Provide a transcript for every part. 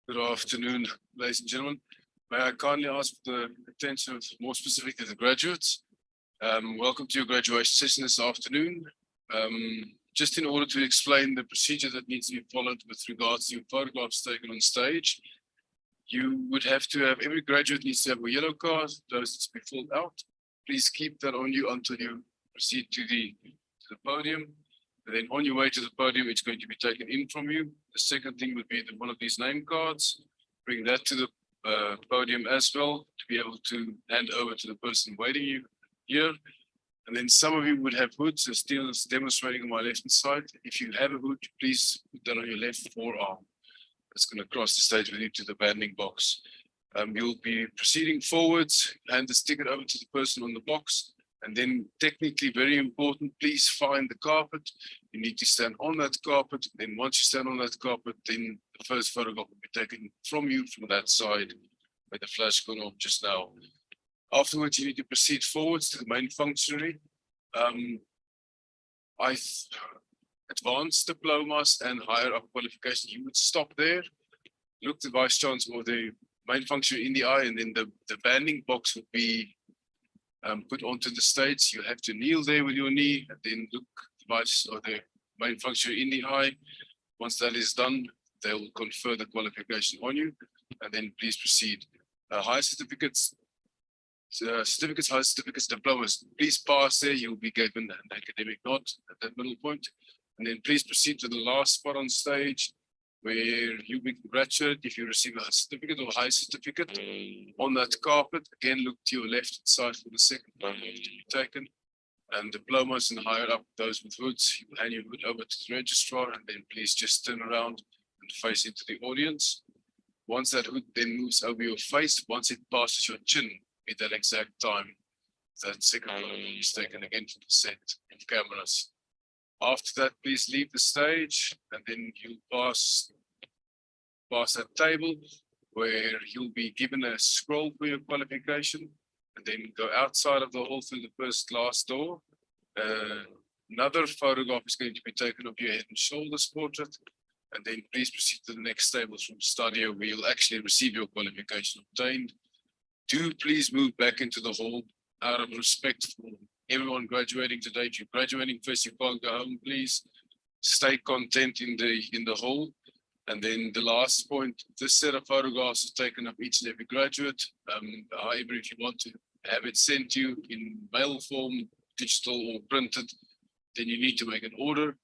Good afternoon, ladies and gentlemen. May I kindly ask for the attention of more specifically the graduates. Welcome to your graduation session this afternoon. Just in order to explain the procedure that needs to be followed with regards to your photographs taken on stage, you would have to have, every graduate needs to have a yellow card, those to be filled out. Please keep that on you until you proceed to the podium. And then on your way to the podium, it's going to be taken in from you. The second thing would be one of these name cards. Bring that to the podium as well to be able to hand over to the person waiting you here. And then some of you would have hoods, as Steele is demonstrating on my left-hand side. If you have a hood, please put that on your left forearm. That's going to cross the stage with you to the banding box. You'll be proceeding forwards, hand the ticket over to the person on the box. And then technically very important, please find the carpet. You need to stand on that carpet. Then once you stand on that carpet, then the first photograph will be taken from you from that side where the flash gone off just now. Afterwards, you need to proceed forwards to the main functionary. Advanced diplomas and higher up qualifications, you would stop there, look the vice chancellor or the main functionary in the eye, and then the banding box would be put onto the stage. You have to kneel there with your knee and then look the vice or the main functionary in the eye. Once that is done, they will confer the qualification on you, and then please proceed. Higher certificates, higher certificates, diplomas, please pass there. You'll be given an academic nod at that middle point. And then please proceed to the last spot on stage where you'll be congratulated if you receive a certificate or high certificate on that carpet. Again, look to your left side for the second one to be taken. And diplomas and higher up, those with hoods, you hand your hood over to the registrar, and then please just turn around and face into the audience. Once that hood then moves over your face, once it passes your chin at that exact time, that second one is taken again to the set of cameras. After that, please leave the stage, and then you'll pass that table where you'll be given a scroll for your qualification, and then go outside of the hall through the first glass door. Another photograph is going to be taken of your head and shoulders portrait, and then please proceed to the next tables from studio where you'll actually receive your qualification obtained. Do please move back into the hall out of respect for everyone graduating today. If you're graduating first, you can't go home, please. Stay content in the hall. And then the last point, this set of photographs is taken of each and every graduate. However, if you want to have it sent to you in mail form, digital or printed, then you need to make an order.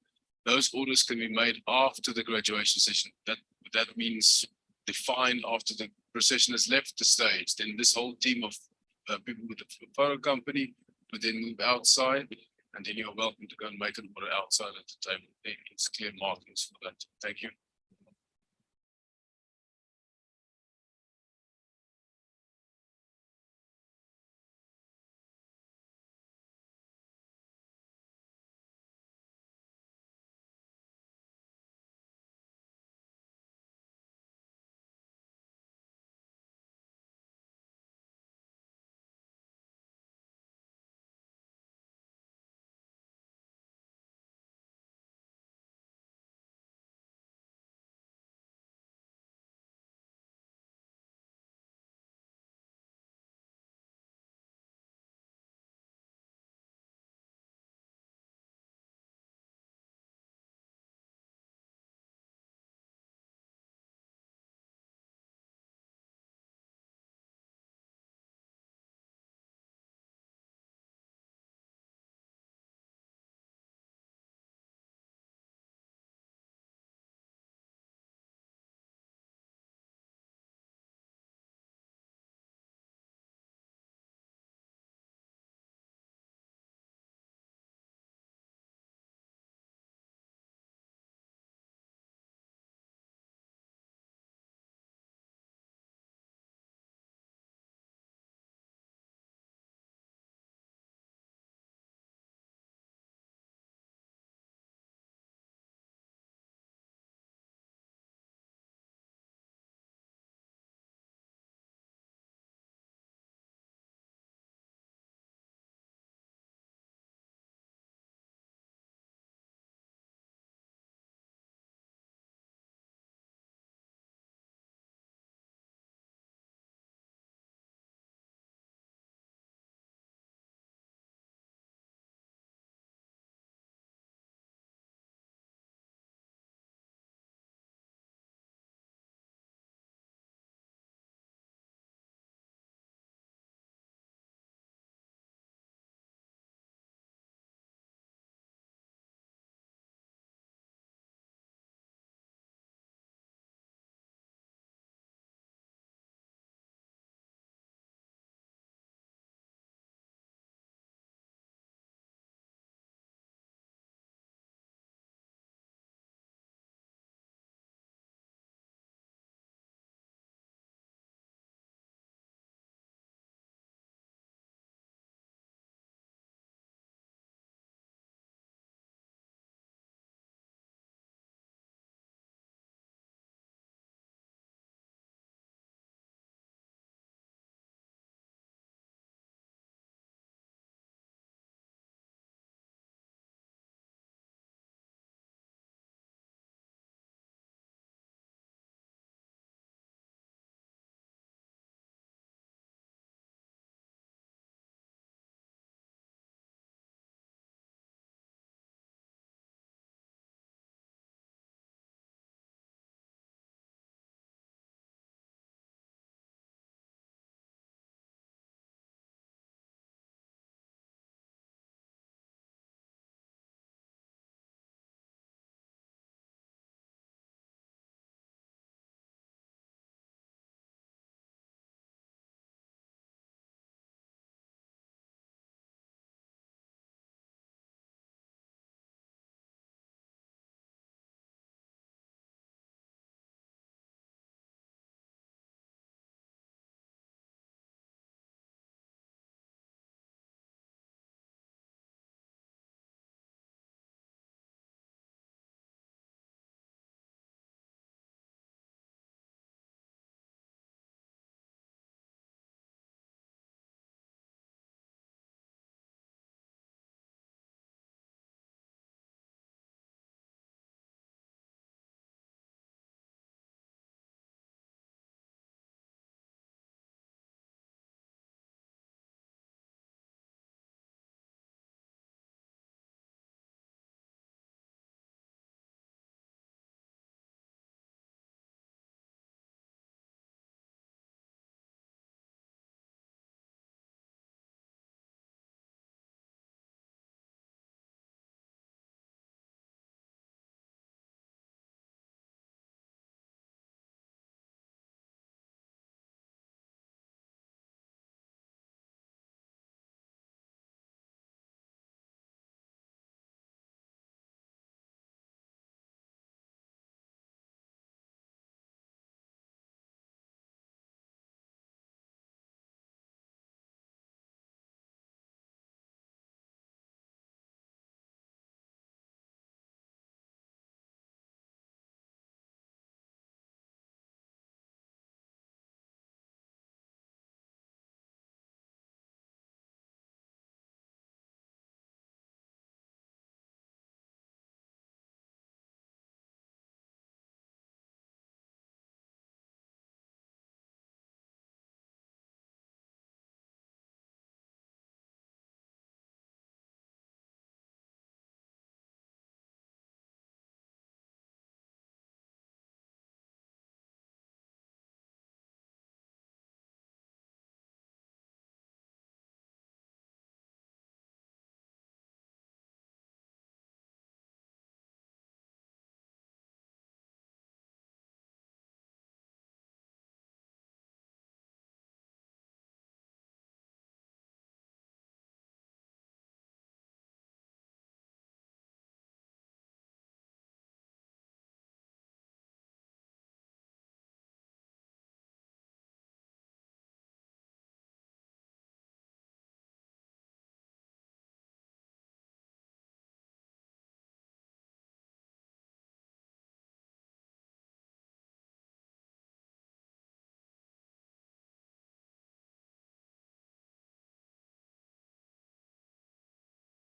Those orders can be made after the graduation session. That means defined after the procession has left the stage. Then this whole team of people with the photo company would then move outside, and then you're welcome to go and make an order outside at the table. It's clear markings for that. Thank you.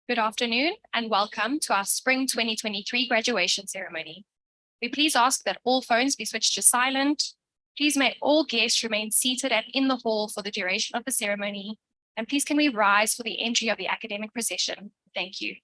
Good afternoon and welcome to our Spring 2023 graduation ceremony. We please ask that all phones be switched to silent. Please may all guests remain seated and in the hall for the duration of the ceremony. And please can we rise for the entry of the academic procession? Thank you.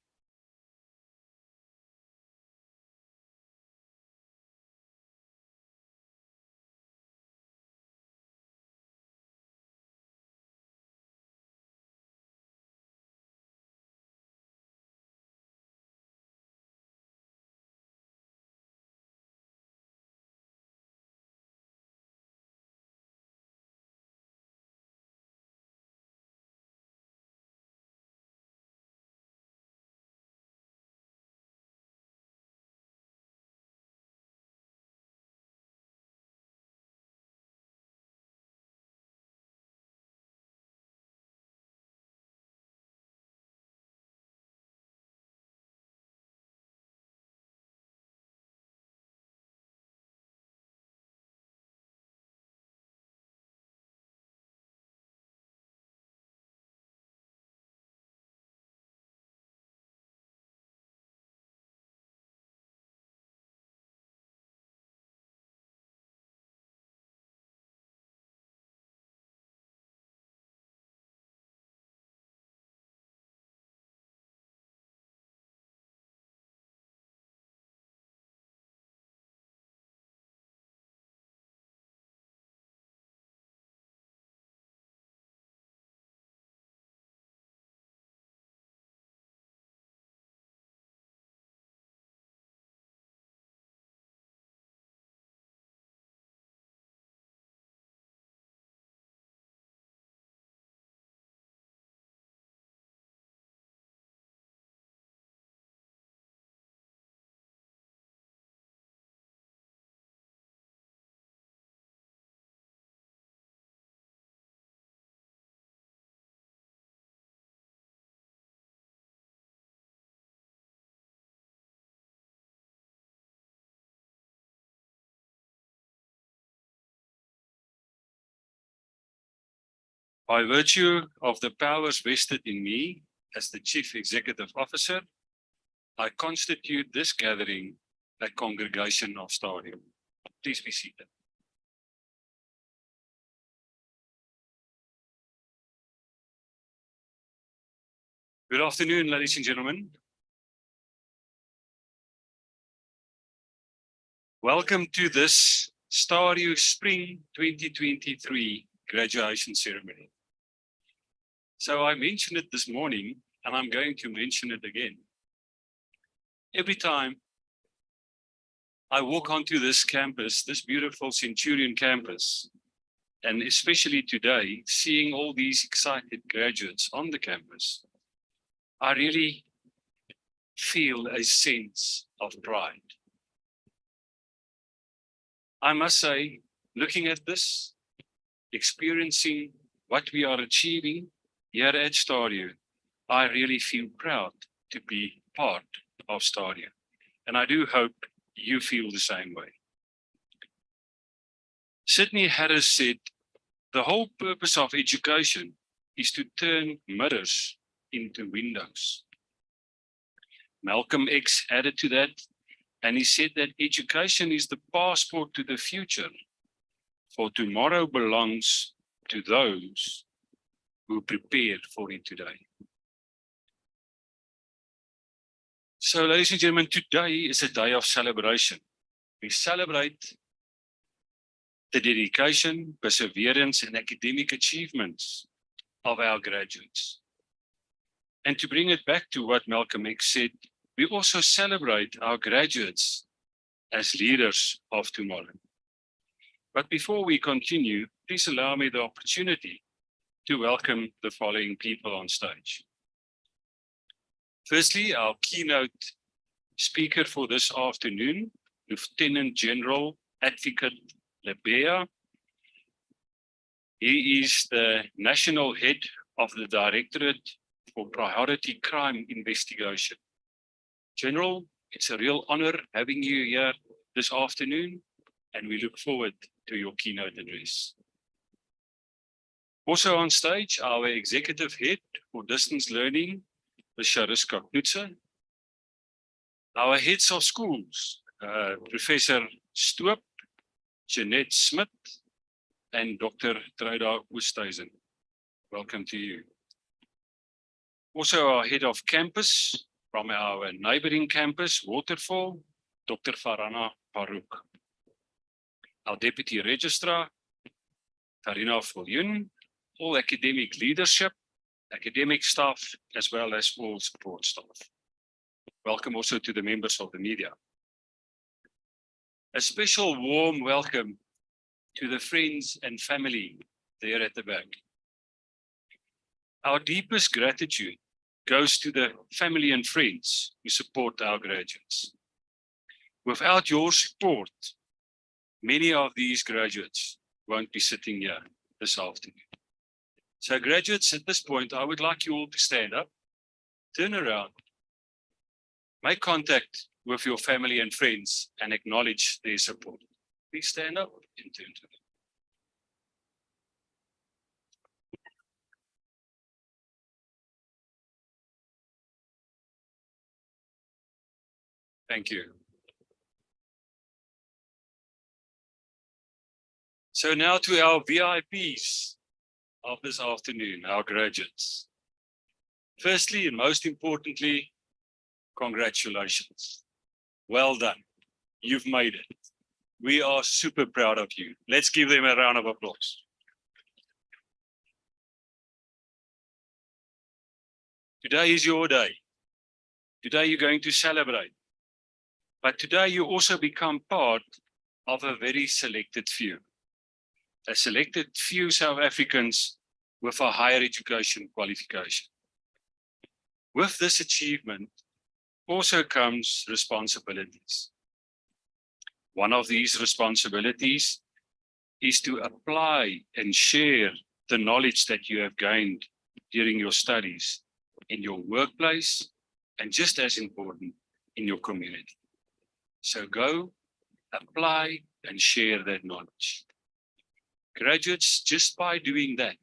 By virtue of the powers vested in me as the Chief Executive Officer, I constitute this gathering a congregation of Stadium. Please be seated. Good afternoon, ladies and gentlemen. Welcome to this Stadium Spring 2023 graduation ceremony. So I mentioned it this morning, and I'm going to mention it again. Every time I walk onto this campus, this beautiful Centurion campus, and especially today, seeing all these excited graduates on the campus, I really feel a sense of pride. I must say, looking at this, experiencing what we are achieving here at Stadium, I really feel proud to be part of Stadium. And I do hope you feel the same way. Sidney Harris said, the whole purpose of education is to turn mirrors into windows. Malcolm X added to that, and he said that education is the passport to the future, for tomorrow belongs to those who prepared for it today. So, ladies and gentlemen, today is a day of celebration. We celebrate the dedication, perseverance, and academic achievements of our graduates. And to bring it back to what Malcolm X said, we also celebrate our graduates as leaders of tomorrow. But before we continue, please allow me the opportunity to welcome the following people on stage. Firstly, our keynote speaker for this afternoon, Lieutenant General Advocate Lebea. He is the National Head of the Directorate for Priority Crime Investigation. General, it's a real honor having you here this afternoon, and we look forward to your keynote address. Also on stage, our Executive Head for Distance Learning, Ms. Shariska Knudsen. Our heads of schools, Professor Stoop, Jeanette Smith, and Dr. Truida Oosthuizen. Welcome to you. Also our head of campus from our neighboring campus, Waterfall, Dr. Farhana Farouk. Our deputy registrar, Karina Viljoen, all academic leadership, academic staff, as well as all support staff. Welcome also to the members of the media. A special warm welcome to the friends and family there at the back. Our deepest gratitude goes to the family and friends who support our graduates. Without your support, many of these graduates won't be sitting here this afternoon. So graduates, at this point, I would like you all to stand up, turn around, make contact with your family and friends and acknowledge their support. Please stand up and turn to them. Thank you. So now to our VIPs of this afternoon, our graduates. Firstly, and most importantly, congratulations. Well done. You've made it. We are super proud of you. Let's give them a round of applause. Today is your day. Today you're going to celebrate. But today you also become part of a very selected few. A selected few South Africans with a higher education qualification. With this achievement also comes responsibilities. One of these responsibilities is to apply and share the knowledge that you have gained during your studies in your workplace, and just as important, in your community. So go, apply, and share that knowledge. Graduates, just by doing that,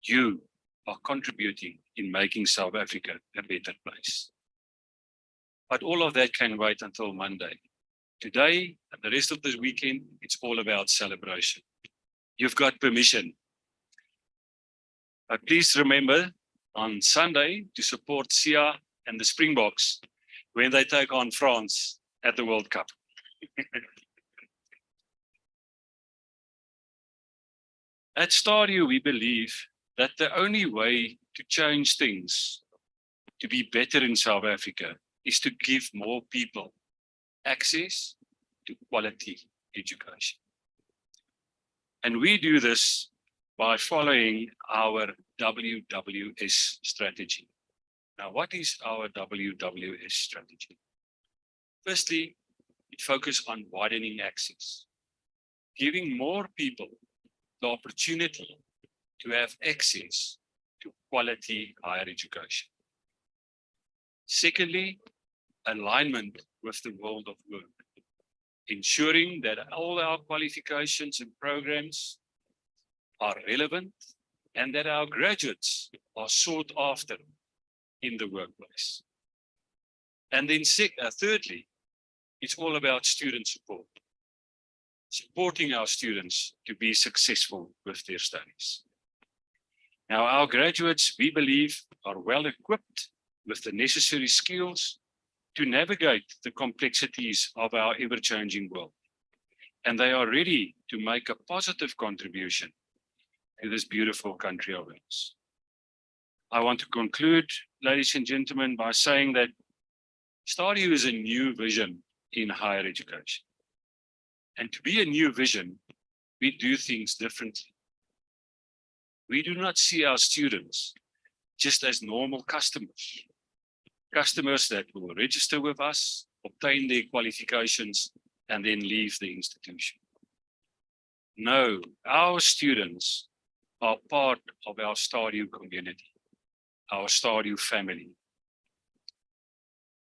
you are contributing in making South Africa a better place. But all of that can wait until Monday. Today and the rest of this weekend, it's all about celebration. You've got permission. But please remember on Sunday to support Sia and the Springboks when they take on France at the World Cup. At Stadio, we believe that the only way to change things, to be better in South Africa, is to give more people access to quality education. And we do this by following our WWS strategy. Now, what is our WWS strategy? Firstly, it focuses on widening access, giving more people the opportunity to have access to quality higher education. Secondly, alignment with the world of work, ensuring that all our qualifications and programs are relevant and that our graduates are sought after in the workplace. And then thirdly, it's all about student support, supporting our students to be successful with their studies. Now, our graduates, we believe, are well equipped with the necessary skills to navigate the complexities of our ever-changing world. And they are ready to make a positive contribution to this beautiful country of ours. I want to conclude, ladies and gentlemen, by saying that Stadio is a new vision in higher education. And to be a new vision, we do things differently. We do not see our students just as normal customers that will register with us, obtain their qualifications, and then leave the institution. No, our students are part of our Stadio community, our Stadio family.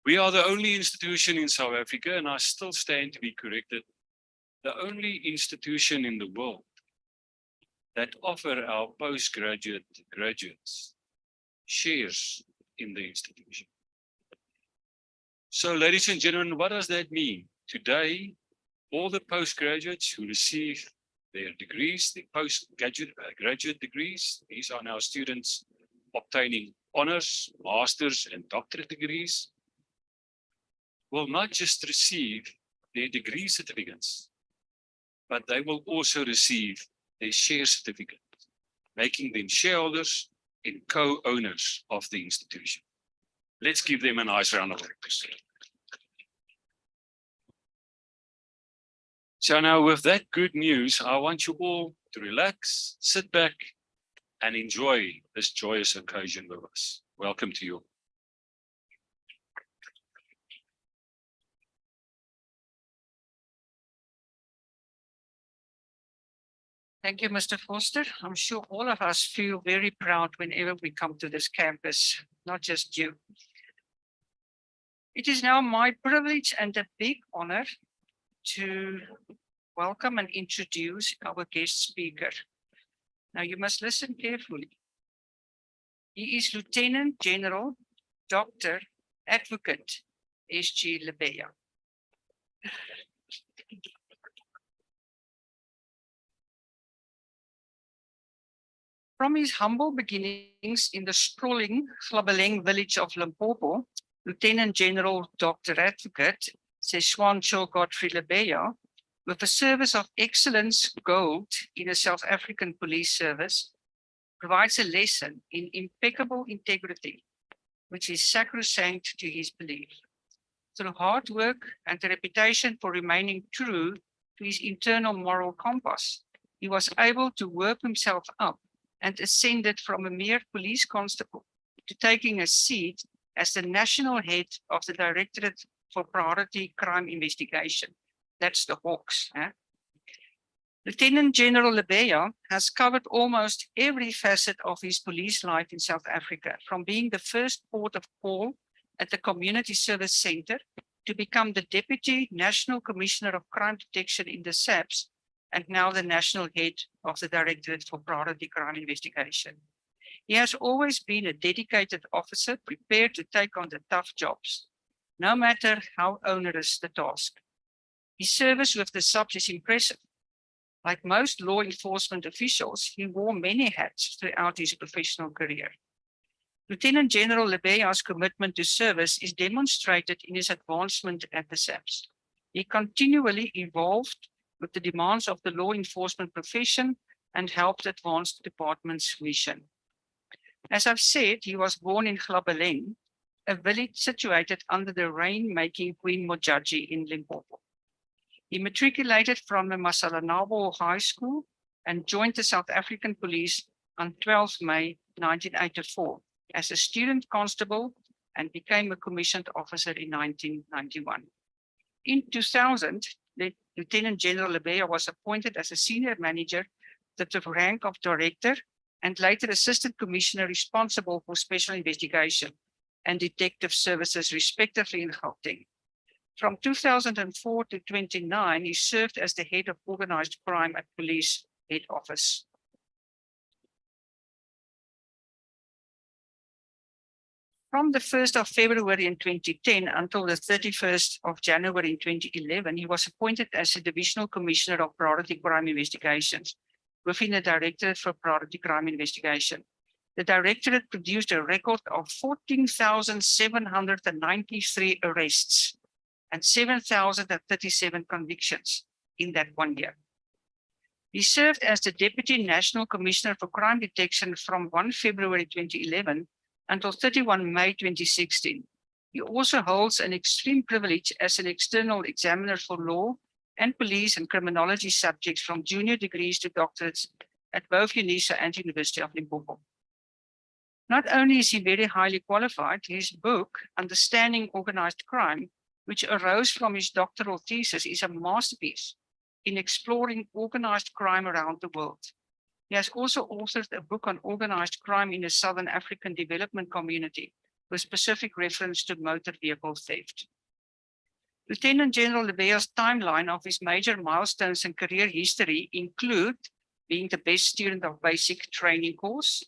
We are the only institution in South Africa, and I still stand to be corrected, the only institution in the world that offer our postgraduate graduates shares in the institution. So, ladies and gentlemen, what does that mean? Today, all the postgraduates who receive their degrees, the graduate degrees, these are now students obtaining honors, masters, and doctorate degrees, will not just receive their degree certificates, but they will also receive their share certificate, making them shareholders and co-owners of the institution. Let's give them a nice round of applause. So now with that good news, I want you all to relax, sit back, and enjoy this joyous occasion with us. Welcome to you. Thank you, Mr. Foster. I'm sure all of us feel very proud whenever we come to this campus, not just you. It is now my privilege and a big honor to welcome and introduce our guest speaker. Now you must listen carefully. He is Lieutenant General Dr. Advocate S.G. Lebeya. From his humble beginnings in the sprawling Glabeleng village of Limpopo, Lieutenant General Dr. Advocate Seshwancho Godfrey Lebeya, with a service of excellence gold in the South African Police Service, provides a lesson in impeccable integrity, which is sacrosanct to his belief. Through hard work and a reputation for remaining true to his internal moral compass, he was able to work himself up and ascended from a mere police constable to taking a seat as the national head of the Directorate for Priority Crime Investigation. That's the Hawks. Lieutenant General Lebeya has covered almost every facet of his police life in South Africa, from being the first port of call at the Community Service Center to become the Deputy National Commissioner of Crime Detection in the SAPS, and now the national head of the Directorate for Priority Crime Investigation. He has always been a dedicated officer prepared to take on the tough jobs, no matter how onerous the task. His service with the SAPS is impressive. Like most law enforcement officials, he wore many hats throughout his professional career. Lieutenant General Lebeya's commitment to service is demonstrated in his advancement at the SAPS. He continually evolved with the demands of the law enforcement profession and helped advance the department's mission. As I've said, he was born in Glabeleng, a village situated under the rain-making Queen Mojaji in Limpopo. He matriculated from the Masalanabo High School and joined the South African Police on 12 May 1984 as a student constable and became a commissioned officer in 1991. In 2000, Lieutenant General Lebeya was appointed as a senior manager to the rank of director and later assistant commissioner responsible for special investigation and detective services, respectively, in Gauteng. From 2004 to 2009, he served as the head of organized crime at police head office. From the 1st of February in 2010 until the 31st of January in 2011, he was appointed as the Divisional Commissioner of Priority Crime Investigations within the Directorate for Priority Crime Investigation. The Directorate produced a record of 14,793 arrests and 7,037 convictions in that 1 year. He served as the Deputy National Commissioner for Crime Detection from 1 February 2011 until 31 May 2016. He also holds an extreme privilege as an external examiner for law and police and criminology subjects from junior degrees to doctorates at both UNISA and University of Limpopo. Not only is he very highly qualified, his book, Understanding Organized Crime, which arose from his doctoral thesis, is a masterpiece in exploring organized crime around the world. He has also authored a book on organized crime in the Southern African Development Community, with specific reference to motor vehicle theft. Lieutenant General Lebeya's timeline of his major milestones and career history include being the best student of basic training course,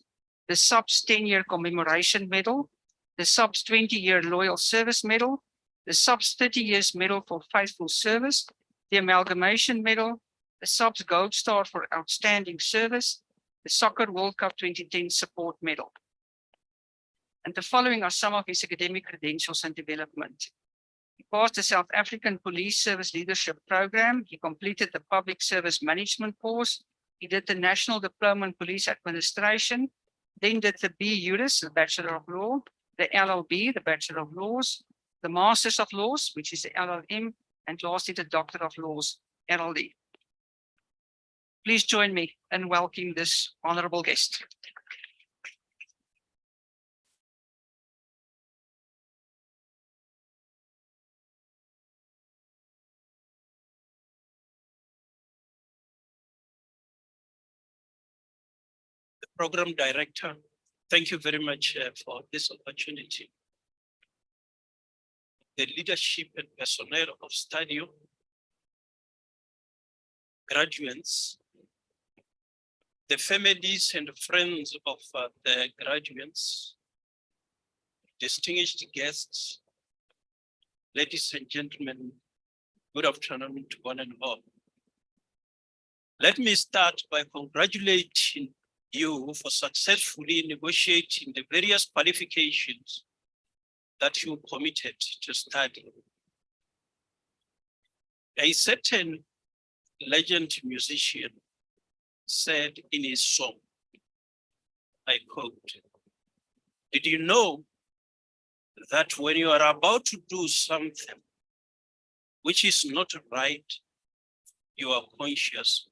the SAPS 10-year commemoration medal, the SUBS 20-year loyal service medal, the SUBS 30 years medal for faithful service, the amalgamation medal, the SUBS Gold Star for outstanding service, the Soccer World Cup 2010 support medal. And the following are some of his academic credentials and development. He passed the South African Police Service Leadership Program. He completed the Public Service Management course. He did the National Diploma in Police Administration, then did the B.Juris, the Bachelor of Law, the LLB, the Bachelor of Laws, the Masters of Laws, which is the LLM, and lastly, the Doctor of Laws, LLD. Please join me in welcoming this honorable guest. Program Director, thank you very much for this opportunity. The leadership and personnel of Stadio, graduates, the families and friends of the graduates, distinguished guests, ladies and gentlemen, good afternoon to one and all. Let me start by congratulating you for successfully negotiating the various qualifications that you committed to study. A certain legend musician said in his song, I quote, "Did you know that when you are about to do something which is not right, your conscience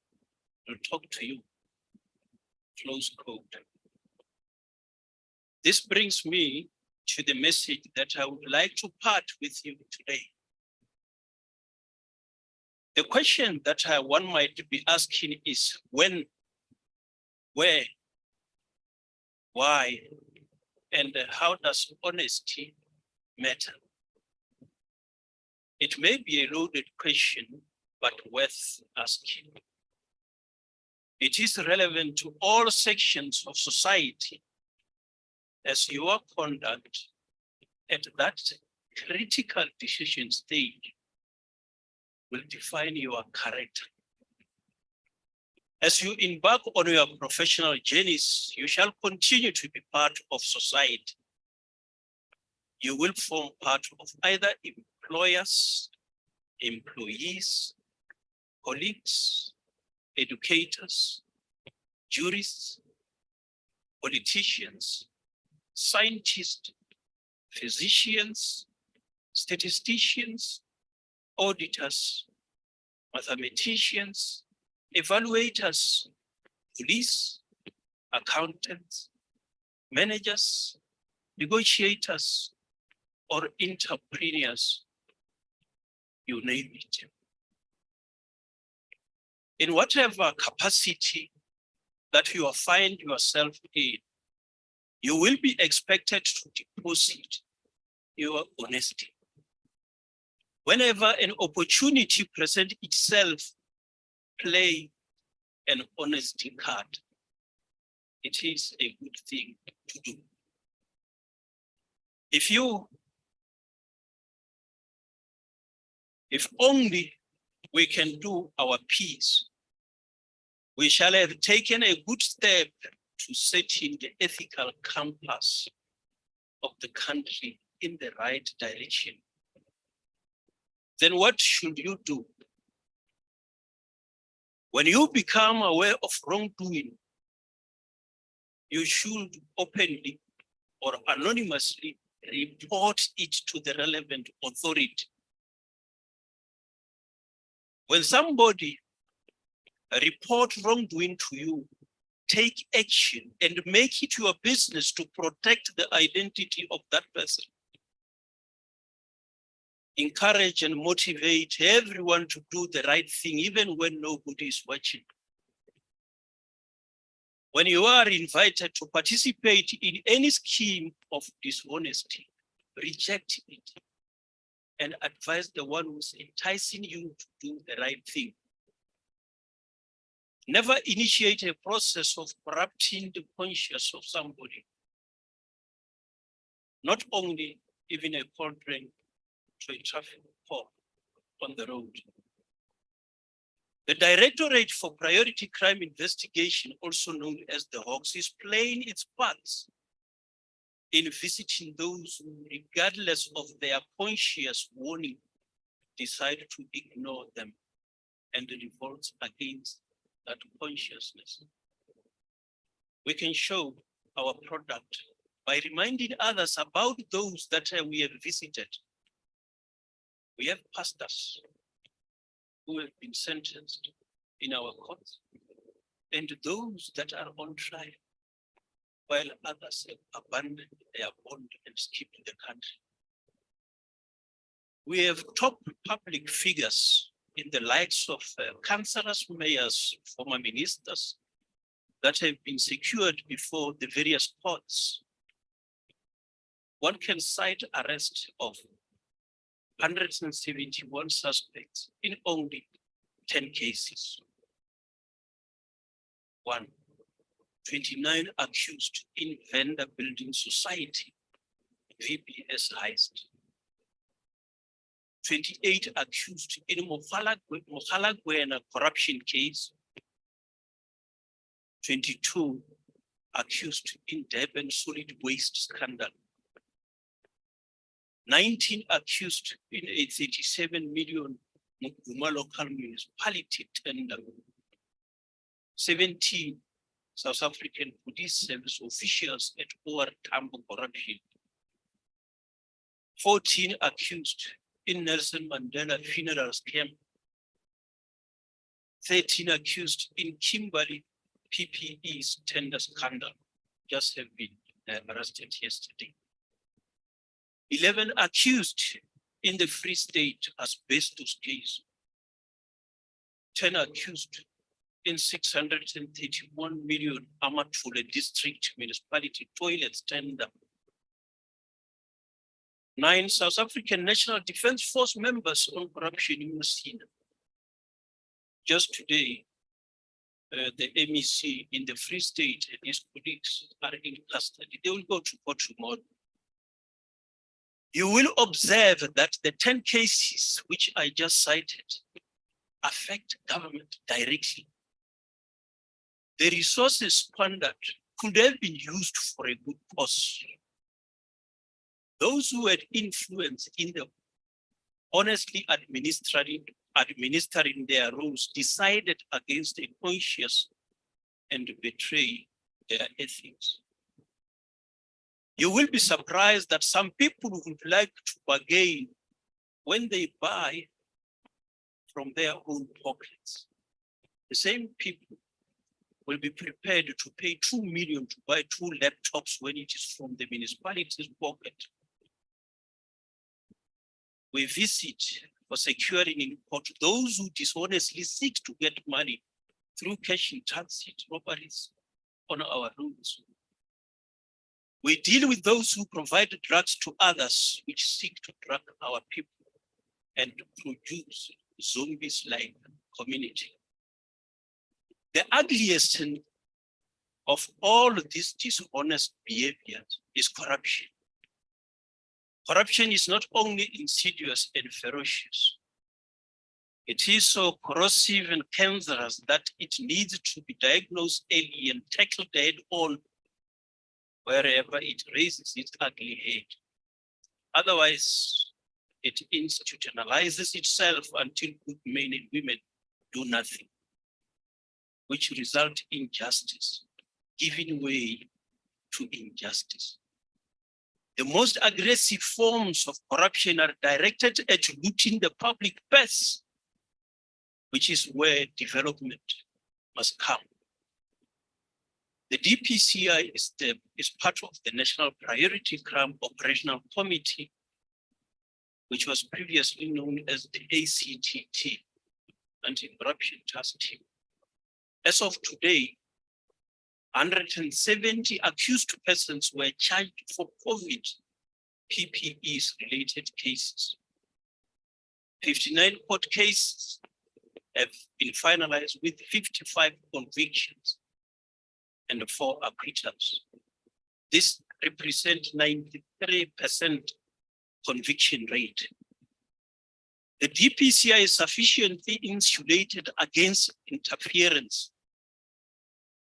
will talk to you?" Close quote. This brings me to the message that I would like to part with you today. The question that one might be asking is when, where, why, and how does honesty matter? It may be a loaded question, but worth asking. It is relevant to all sections of society as your conduct at that critical decision stage will define your character. As you embark on your professional journeys, you shall continue to be part of society. You will form part of either employers, employees, colleagues, educators, jurists, politicians, scientists, physicians, statisticians, auditors, mathematicians, evaluators, police, accountants, managers, negotiators, or entrepreneurs, you name it. In whatever capacity that you find yourself in, you will be expected to deposit your honesty. Whenever an opportunity presents itself, play an honesty card. It is a good thing to do. If only we can do our piece, we shall have taken a good step to setting the ethical compass of the country in the right direction. Then what should you do? When you become aware of wrongdoing, you should openly or anonymously report it to the relevant authority. When somebody reports wrongdoing to you, take action and make it your business to protect the identity of that person. Encourage and motivate everyone to do the right thing, even when nobody is watching. When you are invited to participate in any scheme of dishonesty, reject it and advise the one who's enticing you to do the right thing. Never initiate a process of corrupting the conscience of somebody. not only even a cold drink to a traffic cop on the road. The Directorate for Priority Crime Investigation, also known as the Hawks, is playing its parts in visiting those who, regardless of their conscious warning, decide to ignore them and revolt against that consciousness. We can show our product by reminding others about those that we have visited. We have pastors who have been sentenced in our courts, and those that are on trial, while others have abandoned their bond and skipped the country. We have top public figures in the likes of councillors, mayors, former ministers that have been secured before the various courts. One can cite arrest of 171 suspects in only 10 cases. 29 accused in Vendor Building Society, VBS heist. 28 accused in Mokhalagwena corruption case. 22 accused in Durban solid waste scandal. 19 accused in a 37 million Muguma local municipality tender. 17 South African police service officials at OR Tambo corruption. 14 accused in Nelson Mandela funeral scam. 13 accused in Kimberley PPE's tender scandal, just have been arrested yesterday. 11 accused in the Free State asbestos case. 10 accused in 631 million Amatula district municipality toilets tender. 9 South African National Defence Force members on corruption in Messina. Just today, the MEC in the Free State and his colleagues are in custody. They will go to court tomorrow. You will observe that the 10 cases which I just cited affect government directly. The resources squandered could have been used for a good cause. Those who had influence in the honestly administering their roles decided against a conscience and betray their ethics. You will be surprised that some people would like to bargain when they buy from their own pockets. The same people will be prepared to pay 2 million to buy 2 laptops when it is from the municipality's pocket. We visit for securing in court those who dishonestly seek to get money through cash in transit robberies on our roads. We deal with those who provide drugs to others which seek to drug our people and to produce zombies-like community. The ugliest of all these dishonest behaviors is corruption. Corruption is not only insidious and ferocious, it is so corrosive and cancerous that it needs to be diagnosed early and tackled head on wherever it raises its ugly head. Otherwise, it institutionalizes itself until good men and women do nothing, which result in justice, giving way to injustice. The most aggressive forms of corruption are directed at looting the public purse, which is where development must come. The DPCI is part of the National Priority Crime Operational Committee, which was previously known as the ACTT, Anti-Corruption Task Team. As of today, 170 accused persons were charged for COVID PPEs related cases. 59 court cases have been finalized with 55 convictions and 4 acquittals. This represent 93% conviction rate. The DPCI is sufficiently insulated against interference.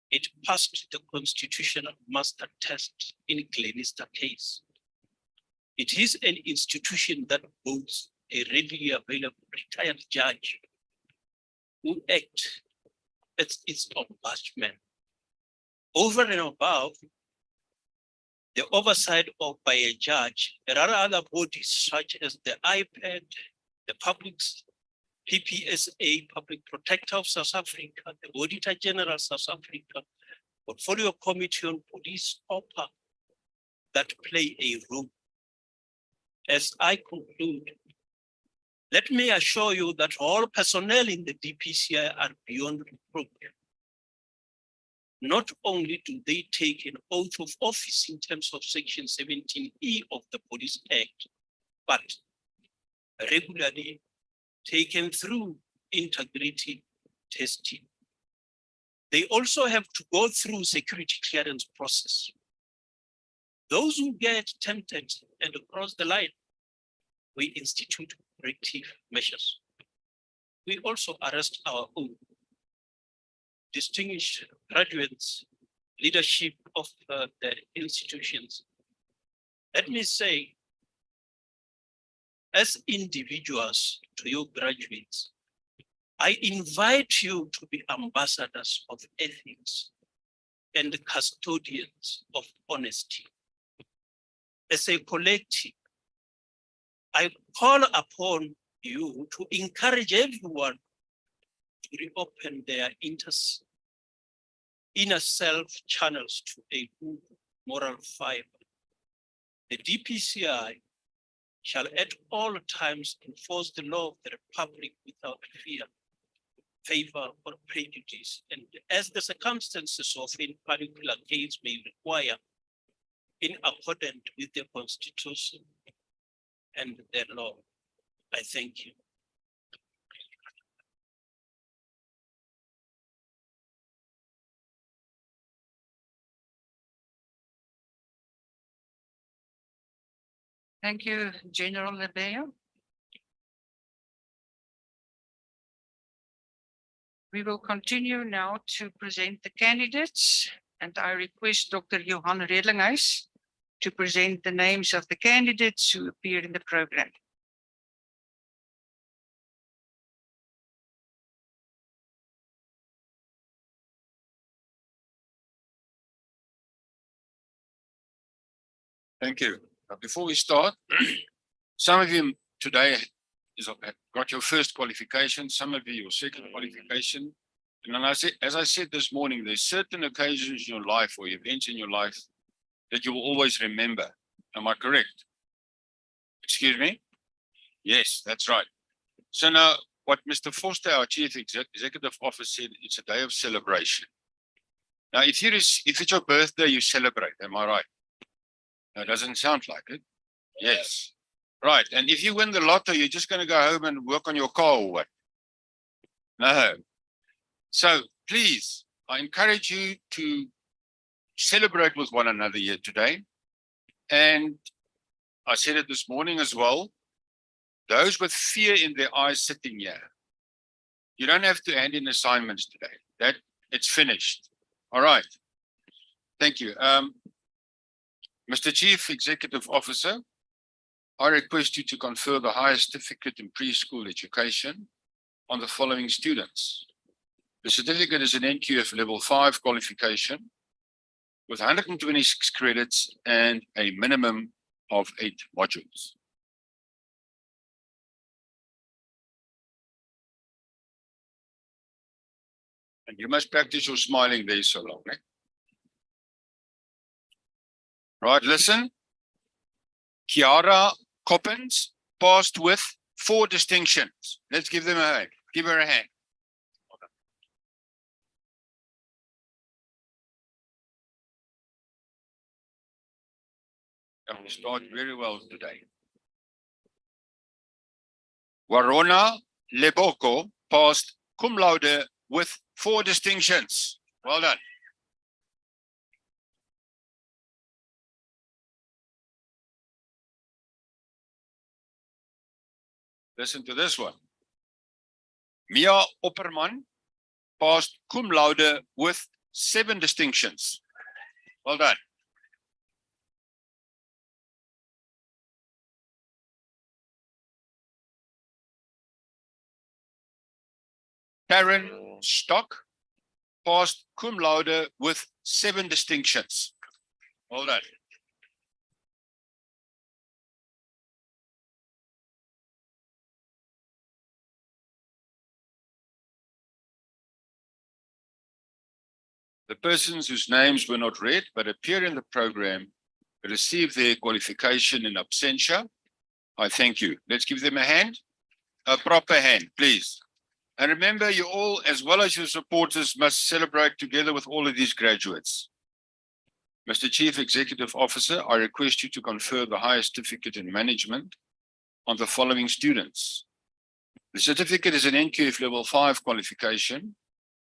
It passed the constitutional master test in Glenister case. It is an institution that boasts a readily available retired judge who acts as its ombudsman. Over and above the oversight of by a judge, there are other bodies such as the IPAD, the Public's PPSA, Public Protector of South Africa, the Auditor General of South Africa, Portfolio Committee on Police, OPA, that play a role. As I conclude, let me assure you that all personnel in the DPCI are beyond reproach. Not only do they take an oath of office in terms of Section 17E of the Police Act, but regularly taken through integrity testing. They also have to go through security clearance process. Those who get tempted and cross the line, we institute corrective measures. We also arrest our own distinguished graduates, leadership of the institutions. Let me say, as individuals to your graduates, I invite you to be ambassadors of ethics and custodians of honesty. As a collective, I call upon you to encourage everyone to reopen their inner self channels to a good moral fiber. The DPCI shall at all times enforce the law of the Republic without fear, favor, or prejudice, and as the circumstances of any particular case may require, in accordance with the Constitution and the law. I thank you. Thank you, General Lebeya. We will continue now to present the candidates, and I request Dr. Johan Redlinghuis to present the names of the candidates who appear in the program. Thank you. Before we start, some of you today got your first qualification, some of you your second qualification. And then as I said this morning, there's certain occasions in your life or events in your life that you will always remember. Am I correct? Excuse me? Yes, that's right. So now what Mr. Foster, our Chief Executive Officer, said, it's a day of celebration. Now, if it's your birthday, you celebrate, am I right? That doesn't sound like it. Yes. Right. And if you win the lotto, you're just going to go home and work on your car or what? No. So please, I encourage you to celebrate with one another here today. And I said it this morning as well. Those with fear in their eyes sitting here, you don't have to hand in assignments today. It's finished. All right. Thank you. Mr. Chief Executive Officer, I request you to confer the highest certificate in preschool education on the following students. The certificate is an NQF level 5 qualification with 126 credits and a minimum of 8 modules. And you must practice your smiling there so long, eh? Right, listen. Kiara Coppins passed with 4 distinctions. Let's give them a hand. Give her a hand. We start very well today. Warona Leboko passed cum laude with 4 distinctions. Well done. Listen to this one. Mia Opperman passed cum laude with 7 distinctions. Well done. Karen Stock passed cum laude with 7 distinctions. Well done. The persons whose names were not read but appear in the program receive their qualification in absentia. I thank you. Let's give them a hand, a proper hand, please. And remember, you all, as well as your supporters, must celebrate together with all of these graduates. Mr. Chief Executive Officer, I request you to confer the highest certificate in management on the following students. The certificate is an NQF Level 5 qualification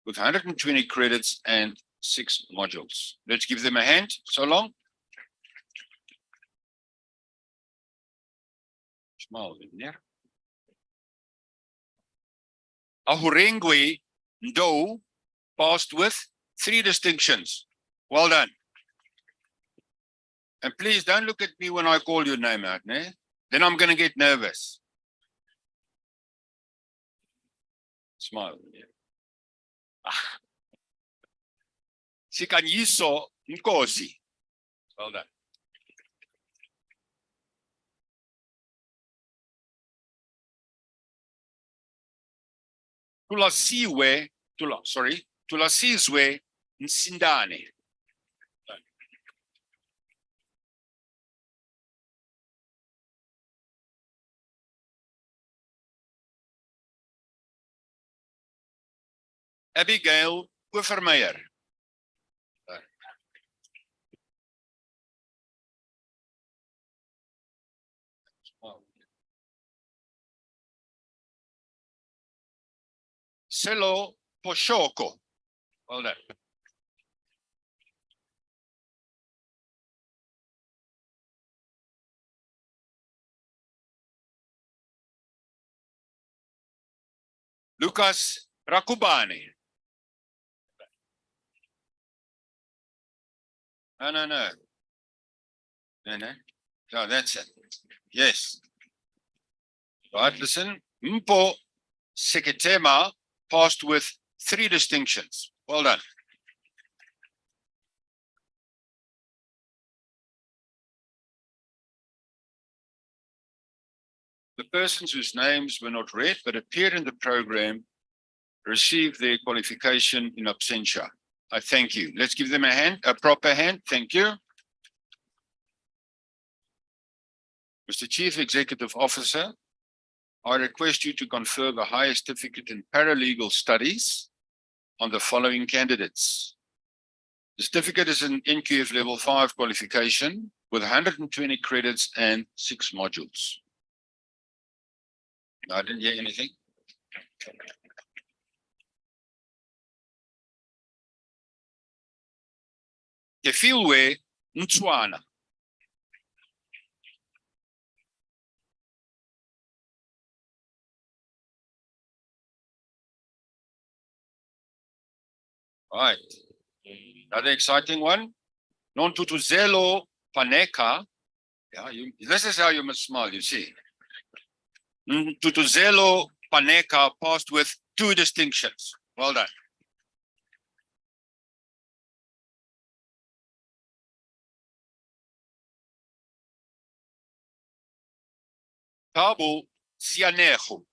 with 120 credits and 6 modules. Let's give them a hand. So long. Smile there. Ahurengwe Ndo passed with 3 distinctions. Well done. And please don't look at me when I call your name out, né? Then I'm going to get nervous. Smile. Sikanyiso Nkosi. Well done. Tulasizwe Nsindane. Abigail Overmeyer. Selo Poshoko. Well done. Lucas Rakubani. No. No, that's it. Yes. Right, listen. Mpo Seketema passed with 3 distinctions. Well done. The persons whose names were not read but appeared in the program received their qualification in absentia. I thank you. Let's give them a hand, a proper hand. Thank you. Mr. Chief Executive Officer, I request you to confer the highest certificate in paralegal studies on the following candidates. The certificate is an NQF Level 5 qualification with 120 credits and 6 modules. I didn't hear anything. Kefilwe Ntswana. Right. Another exciting one. Nontutuzelo Paneka. Yeah, this is how you must smile, you see. Tutuzelo Paneka passed with 2 distinctions. Well done. Tabo Sianejo.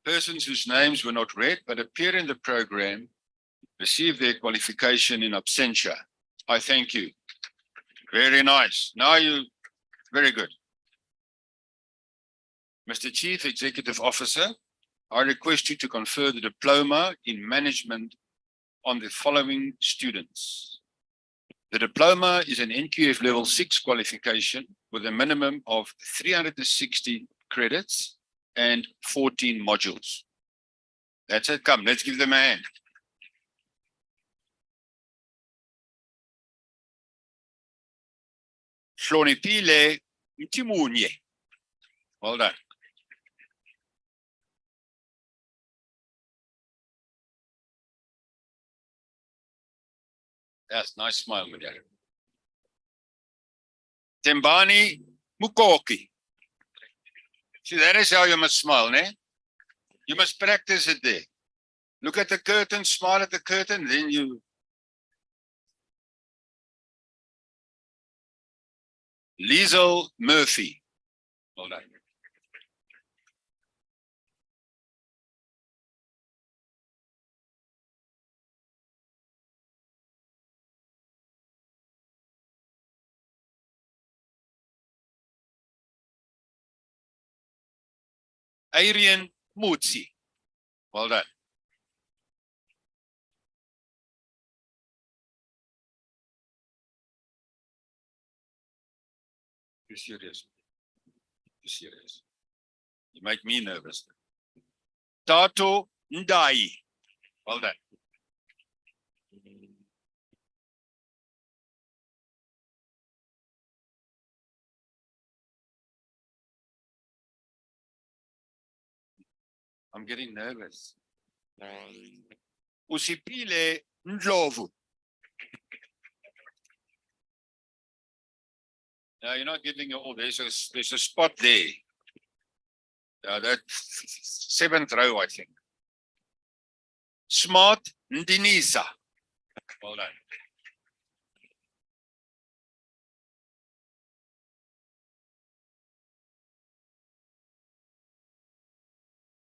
Persons whose names were not read but appear in the program receive their qualification in absentia. I thank you. Very nice. Now very good. Mr. Chief Executive Officer, I request you to confer the diploma in management on the following students. The diploma is an NQF Level 6 qualification with a minimum of 360 credits and 14 modules. That's it. Come, let's give them a hand. Hloniphile Mtimunye. Well done. Yes, nice smile, Media. Tembani Mukoki. See, that is how you must smile, ne? You must practice it there. Look at the curtain, smile at the curtain, then you. Liesel Murphy. Well done. Adrian Mutsi. Well done. You're serious. You're serious. You make me nervous. Tato Ndai. Well done. I'm getting nervous. Usipile Ndlovu. No, you're not giving it all. There's a spot there. That seventh row, I think. Smart Ndinisa. Well done.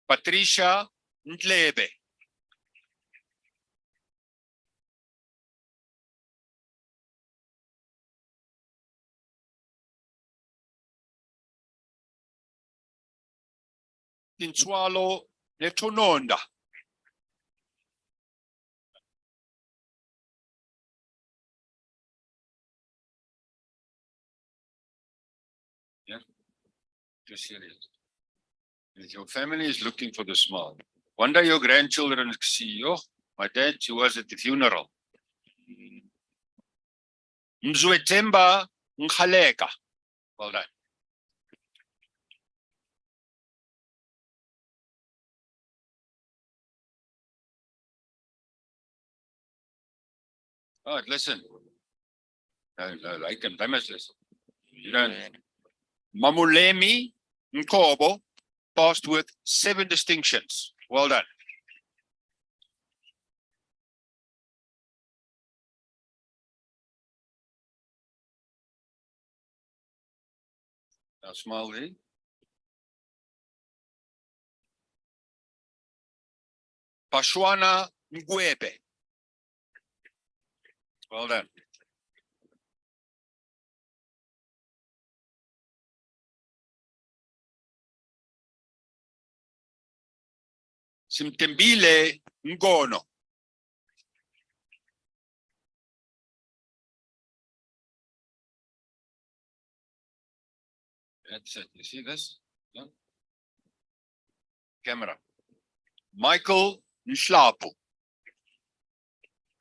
Patricia Ndlebe. Tinswalo Letononda. Yeah, too serious. If your family is looking for the smile, one day your grandchildren see, oh, my dad, he was at the funeral. Mzwetemba Nkhaleka. Well done. Oh, listen. No, I can must listen. You don't. Mamulemi Nkobo passed with 7 distinctions. Well done. Now smile there. Pashwana Ngwebe. Well done. Simtembile Ngono. That's it. You see this? No? Camera. Michael Nhlapo.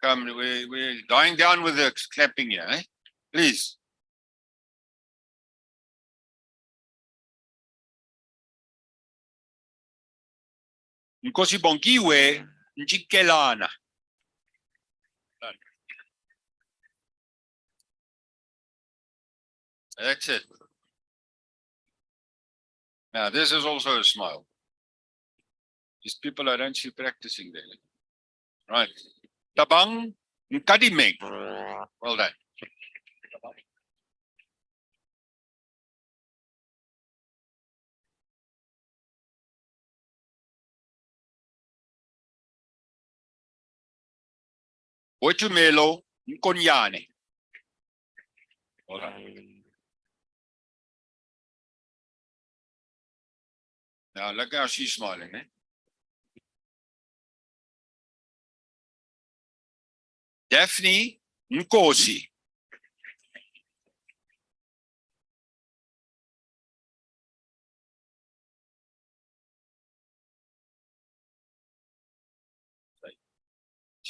Come, we're dying down with the clapping here, eh? Please. Nkosi Bongiwe Njikelana. That's it. Now, this is also a smile. These people are actually practicing there. Right. Tabang Nkadimeng. Well done. Otumelo Nkonyane. Well done. Now look how she's smiling, eh? Daphne Nkosi.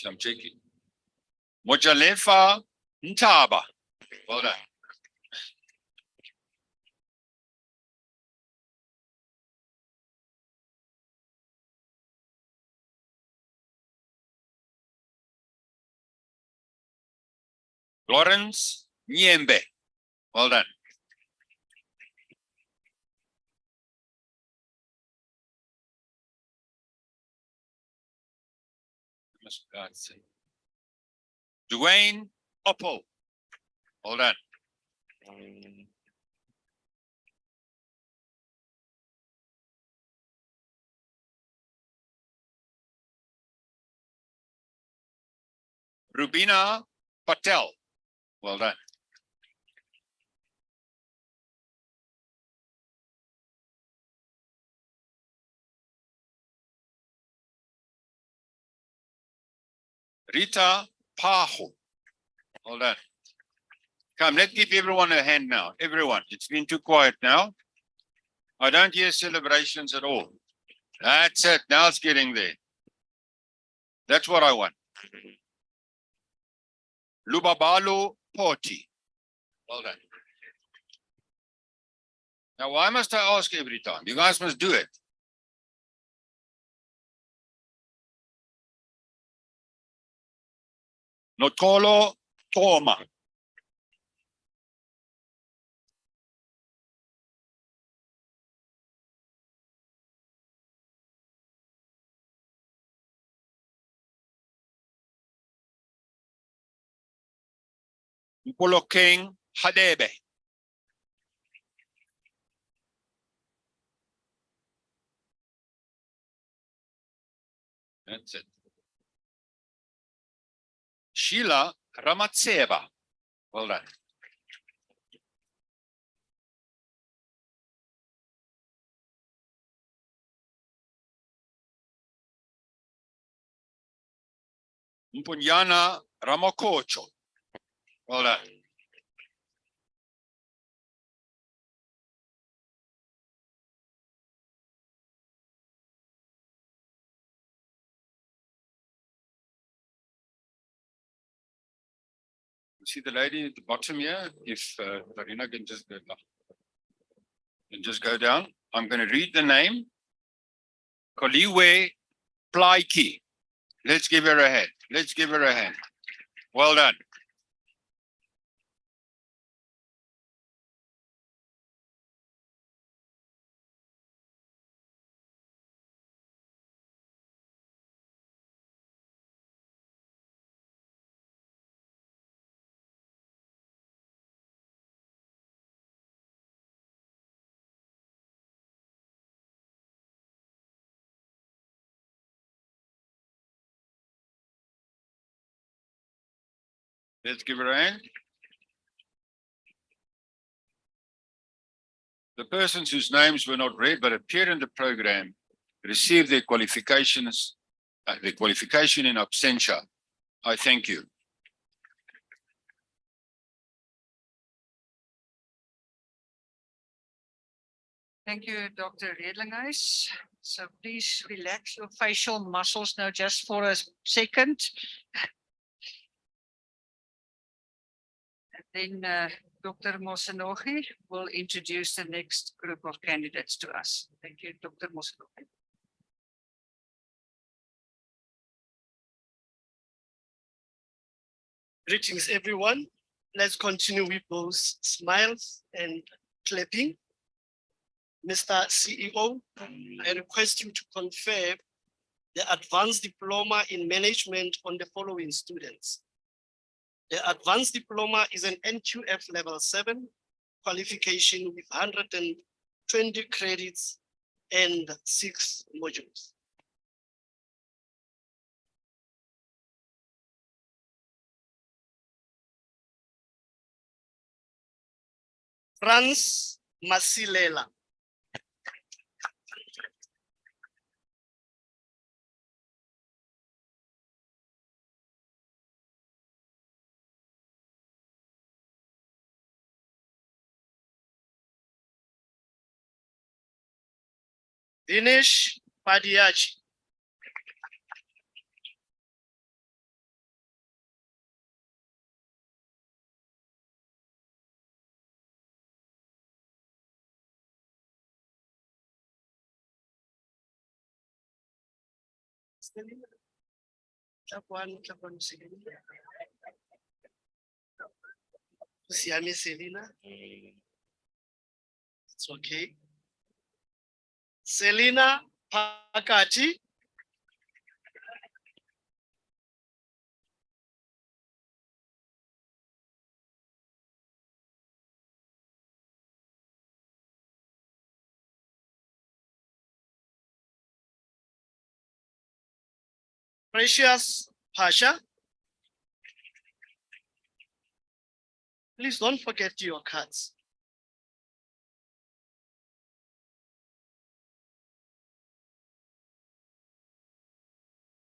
I'm checking. Mojalefa Ntaba. Well done. Lawrence Nyembe. Well done. Dwayne Oppo. Well done. Rubina Patel. Well done. Rita Paho. Well done. Come, let's give everyone a hand now. Everyone, it's been too quiet now. I don't hear celebrations at all. That's it. Now it's getting there. That's what I want. Lubabalo Porti. Well done. Now, why must I ask every time? You guys must do it. Notolo Toma. Mpolo King Hadebe. That's it. Sheila Ramatseva. Well done. Mpunyana Ramokocho. Well done. See the lady at the bottom here? If Marina can just go down. I'm going to read the name. Koliwe Plaiki. Let's give her a hand. Let's give her a hand. Well done. Let's give her a hand. The persons whose names were not read but appear in the program receive their qualifications, the qualification in absentia. I thank you. Thank you, Dr. Redlinghuis. So please relax your facial muscles now just for a second. And then Dr. Mosanogi will introduce the next group of candidates to us. Thank you, Dr. Mosanogi. Greetings, everyone. Let's continue with those smiles and clapping. Mr. CEO, I request you to confer the Advanced Diploma in Management on the following students. The Advanced Diploma is an NQF Level 7 qualification with 120 credits and 6 modules. Franz Masilela. Dinesh Padiachi. Siame Selina. It's okay. Selina Pakati. Precious Pasha. Please don't forget your cards.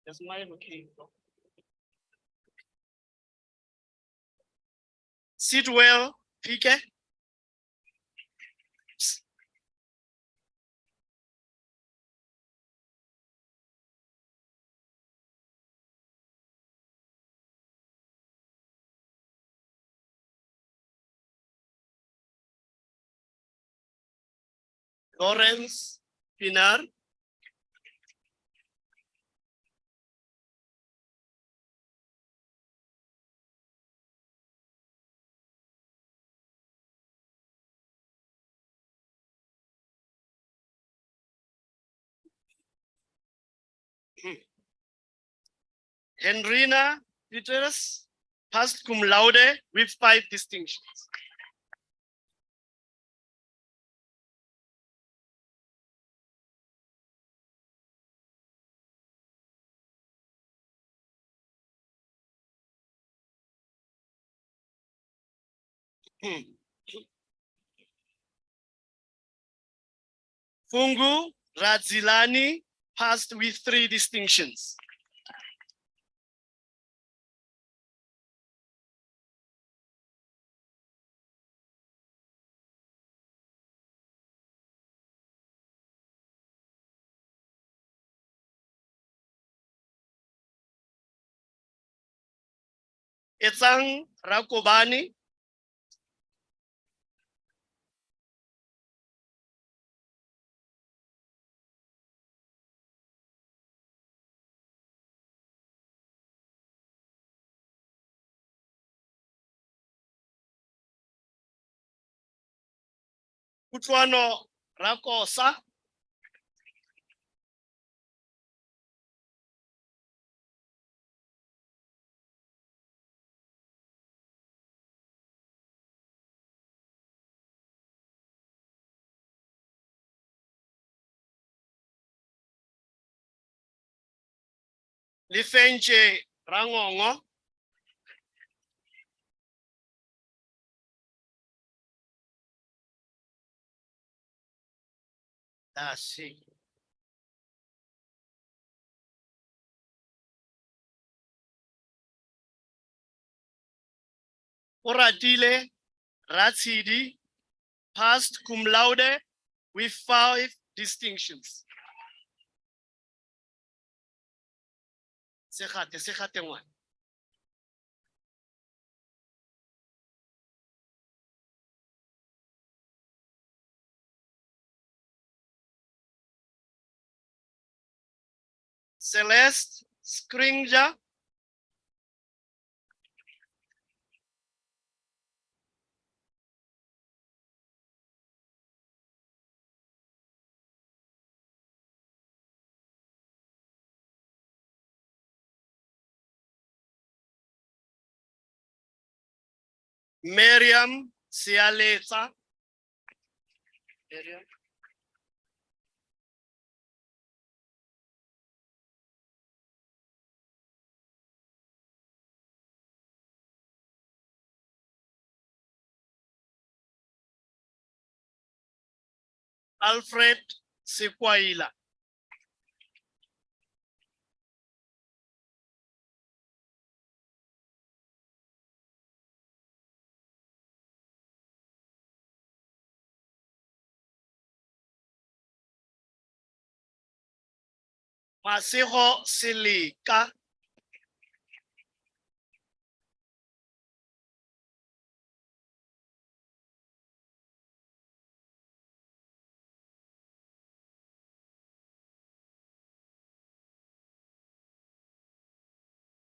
Is mine okay? Sit well, Pike. Lawrence Pinar. Henrina Petrus, passed cum laude with 5 distinctions. Fungu Radzilani passed with 3 distinctions. Etsang Rakobani. Kutlwano Rakosa. Lifenche Rangongo. That's it. Oratile Ratsidi passed cum laude with 5 distinctions. Sekate one. Celeste Skrinja. Miriam Sialeta. Miriam. Alfred Sekwaila. Masego Seleka.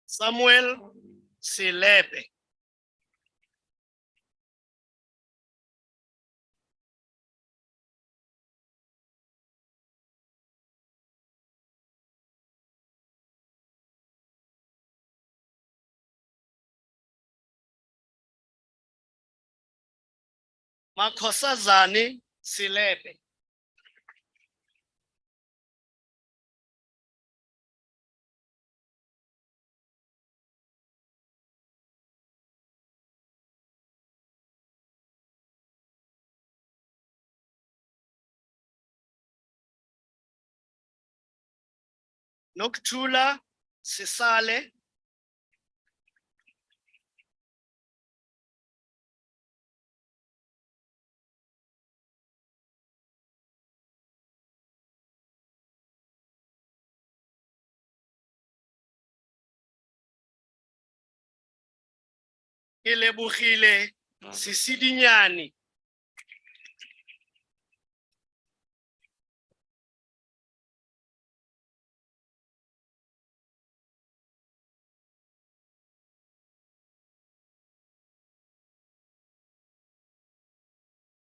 Samuel Selepe. Makhosazane Silepe. Noctula Sisale. Ke lebogile Sisidinyane.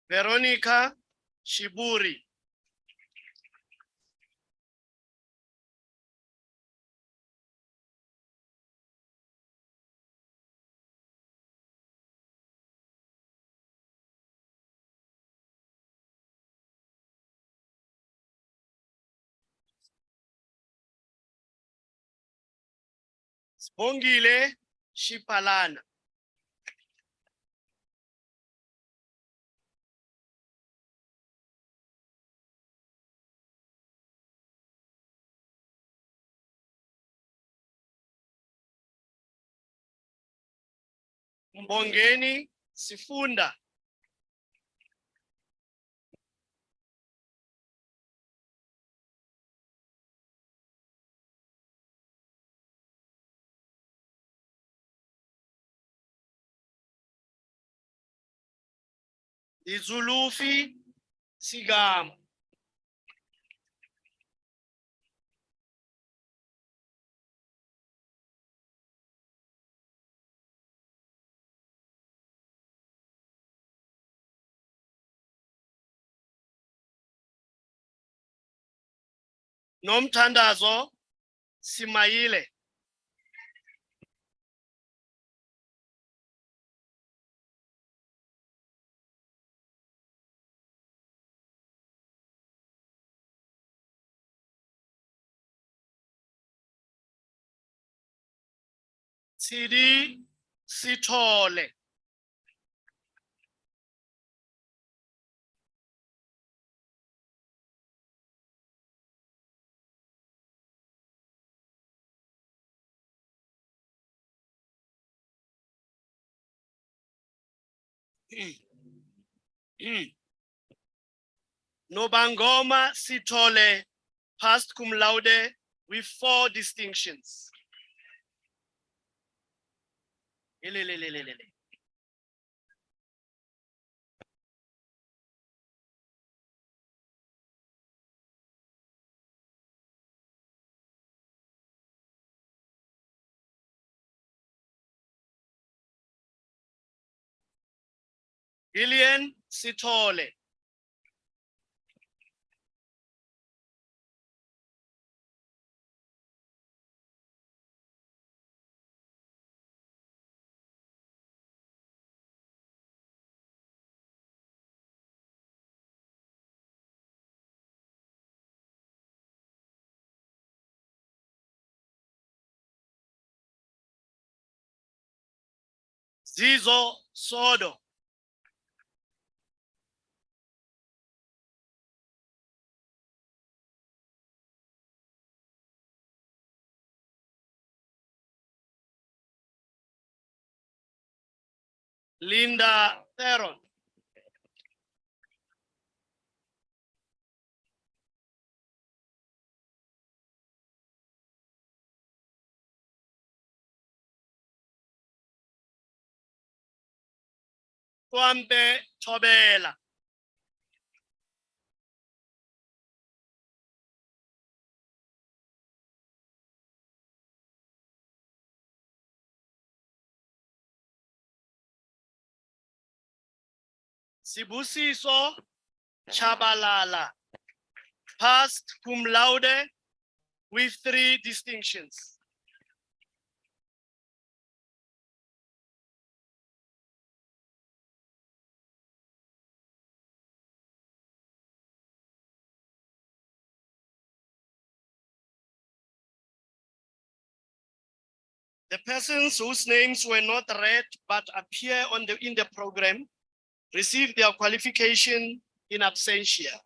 Veronica Shiburi. Sibongile Shipalana. Mbongeni Sifunda. Izulufi Sigama. Nomthandazo Simayile. Sidi Sithole. Nobangoma Sithole passed cum laude with 4 distinctions. Elelelelelele. Gillian Sithole. Zizo Sodo. Linda Theron. Kwambe Tobela. Sibusiso Chabalala passed cum laude with 3 distinctions. The persons whose names were not read but appear in the program receive their qualification in absentia.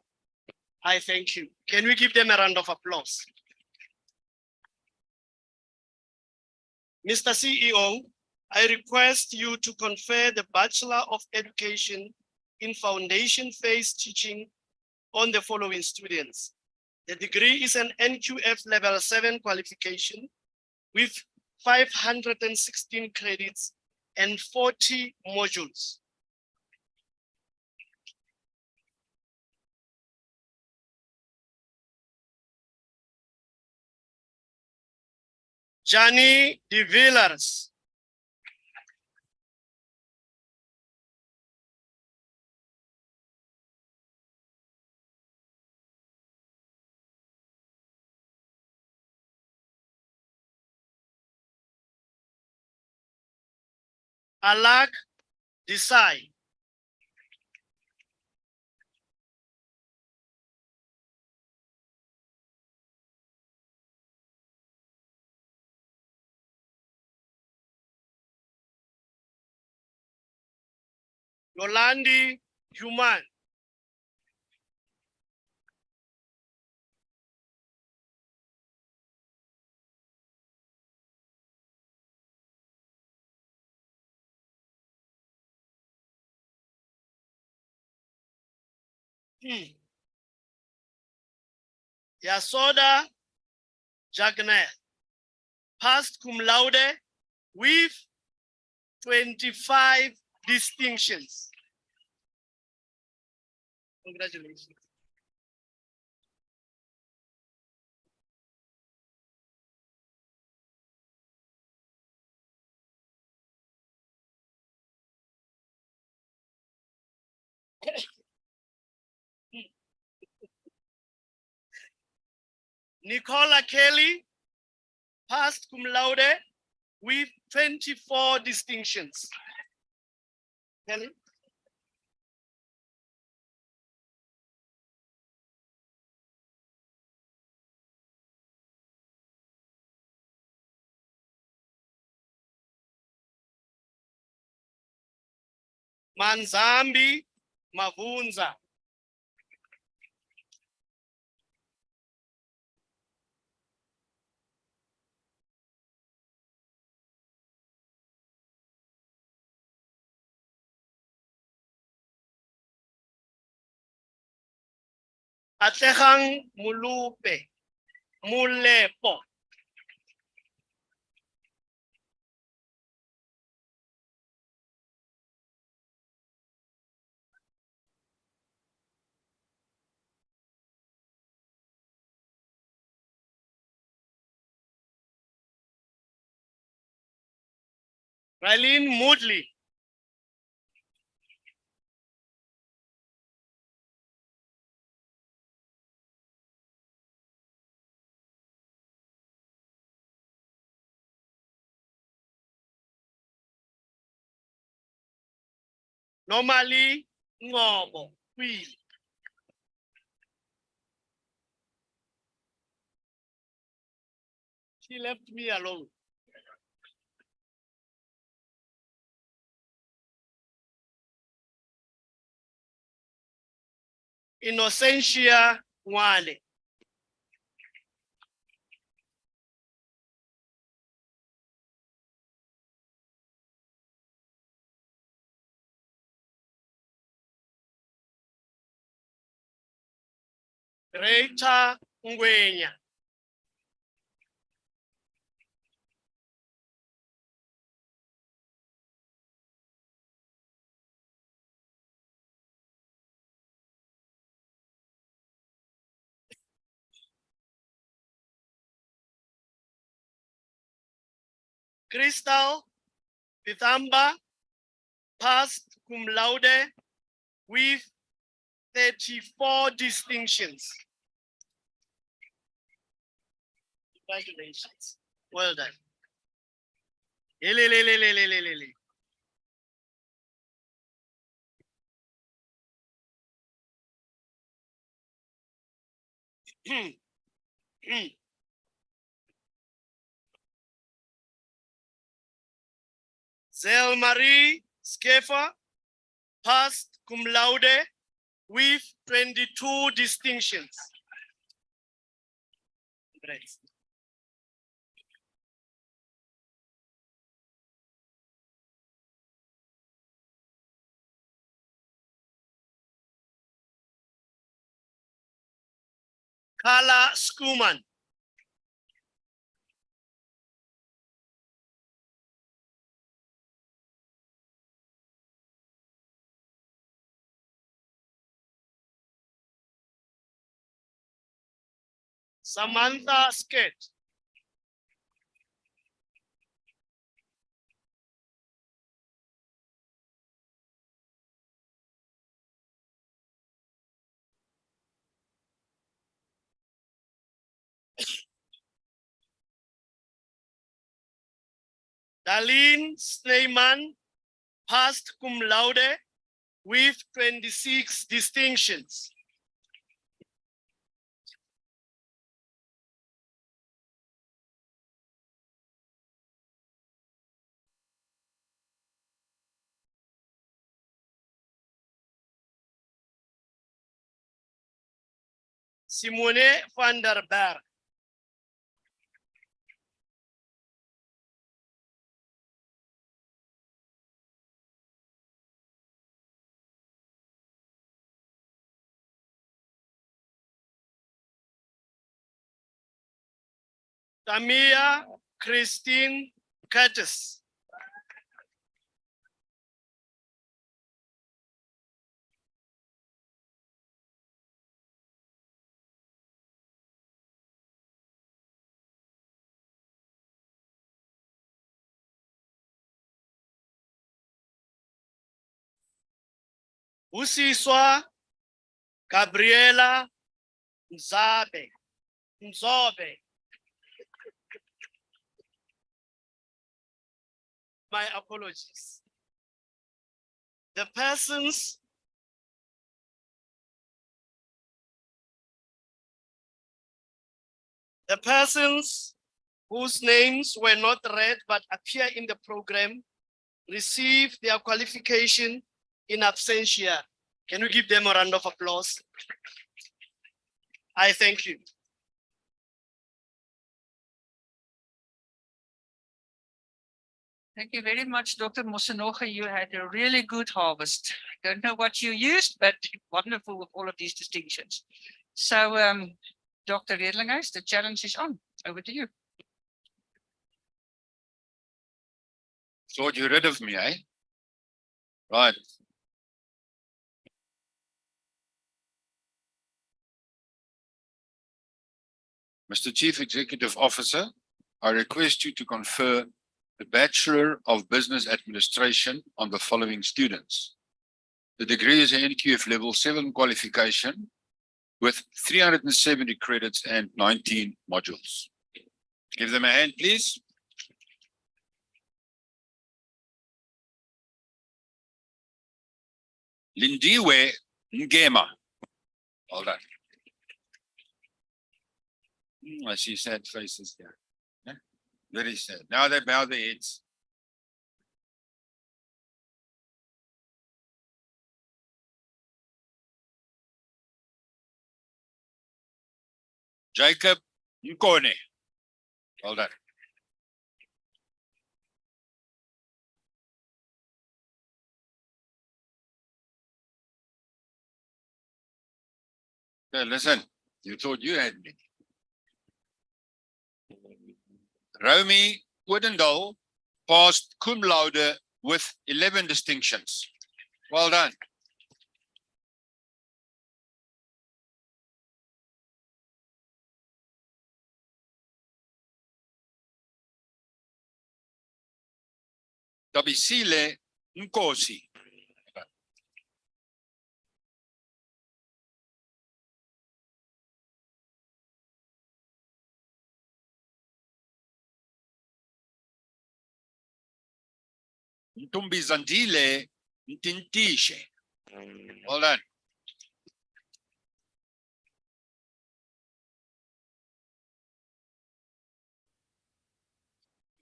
I thank you. Can we give them a round of applause? Mr. CEO, I request you to confer the Bachelor of Education in Foundation Phase Teaching on the following students. The degree is an NQF Level 7 qualification with 516 credits and 40 modules. Johnny De Villers. Alak Desai. Yolandi Human. Yasoda Jagner, passed cum laude with 25 distinctions. Congratulations. Nicola Kelly, passed cum laude with 24 distinctions. Kelly? Manzambi Mavunza. Atlehang Mulupe, Mulepo. Raylene Moodley. Normally, Ngobo, Will. She left me alone. Innocentia Wale. Greater Ngwenya. Crystal Pithamba, passed cum laude with 34 distinctions. Congratulations. Well done. Elelelelelelelele. Zelmarie Skefa, passed cum laude with 22 distinctions. Congrats. Carla Skuman. Samantha Skate. Darlene Sneyman, passed cum laude with 26 distinctions. Simone van der Berg. Tamia Christine Curtis. Usiswa Gabriela Nzobe. My apologies. The persons whose names were not read but appear in the program receive their qualification in absentia. Can we give them a round of applause? I thank you. Thank you very much, Dr. Mosenoga. You had a really good harvest. Don't know what you used, but wonderful with all of these distinctions. So, Dr. Redlinghuis, the challenge is on. Over to you. Thought you're rid of me, eh? Right. Mr. Chief Executive Officer, I request you to confer the Bachelor of Business Administration on the following students. The degree is an NQF Level 7 qualification with 370 credits and 19 modules. Give them a hand, please. Lindiwe Ngema. Well done. I see sad faces there. Yeah? Very sad. Now they bow their heads. Jacob Nkone. Well done. Okay, listen, you thought you had me. Romy Woodendal passed cum laude with 11 distinctions. Well done. Tabisile Nkosi. Ntumbizandile Ntintishe. Well done.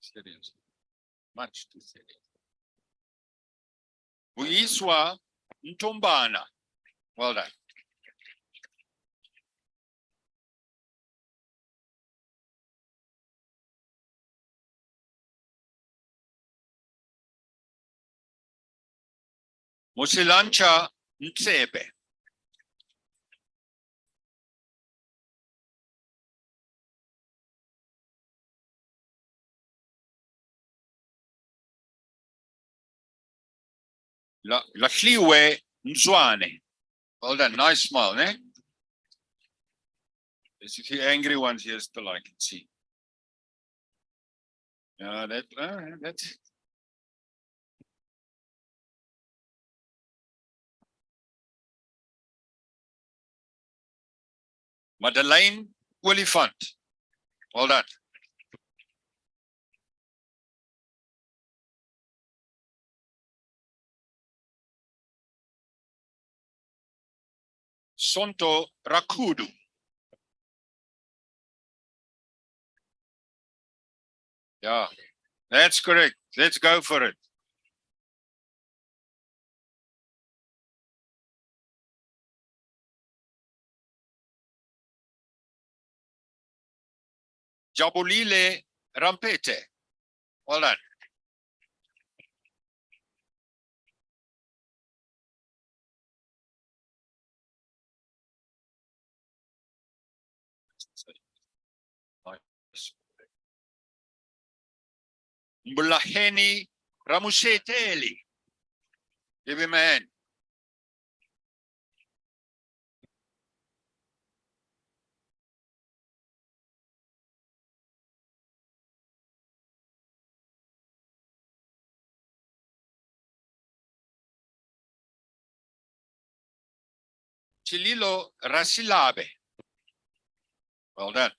Serious. Much too serious. Vuyiswa Ntombana. Well done. Musilancha Ntsebe. Lahliwe Nzwane. Well done. Nice smile, eh? There's a few angry ones here still, I can see. Yeah, that's Madeleine Olifant. Well done. Sonto Rakudu. Yeah, that's correct. Let's go for it. Jabulile Rampete. Well done. Mbulaheni Ramuseteli. Give him a hand. Chililo Rasilabe. Well done.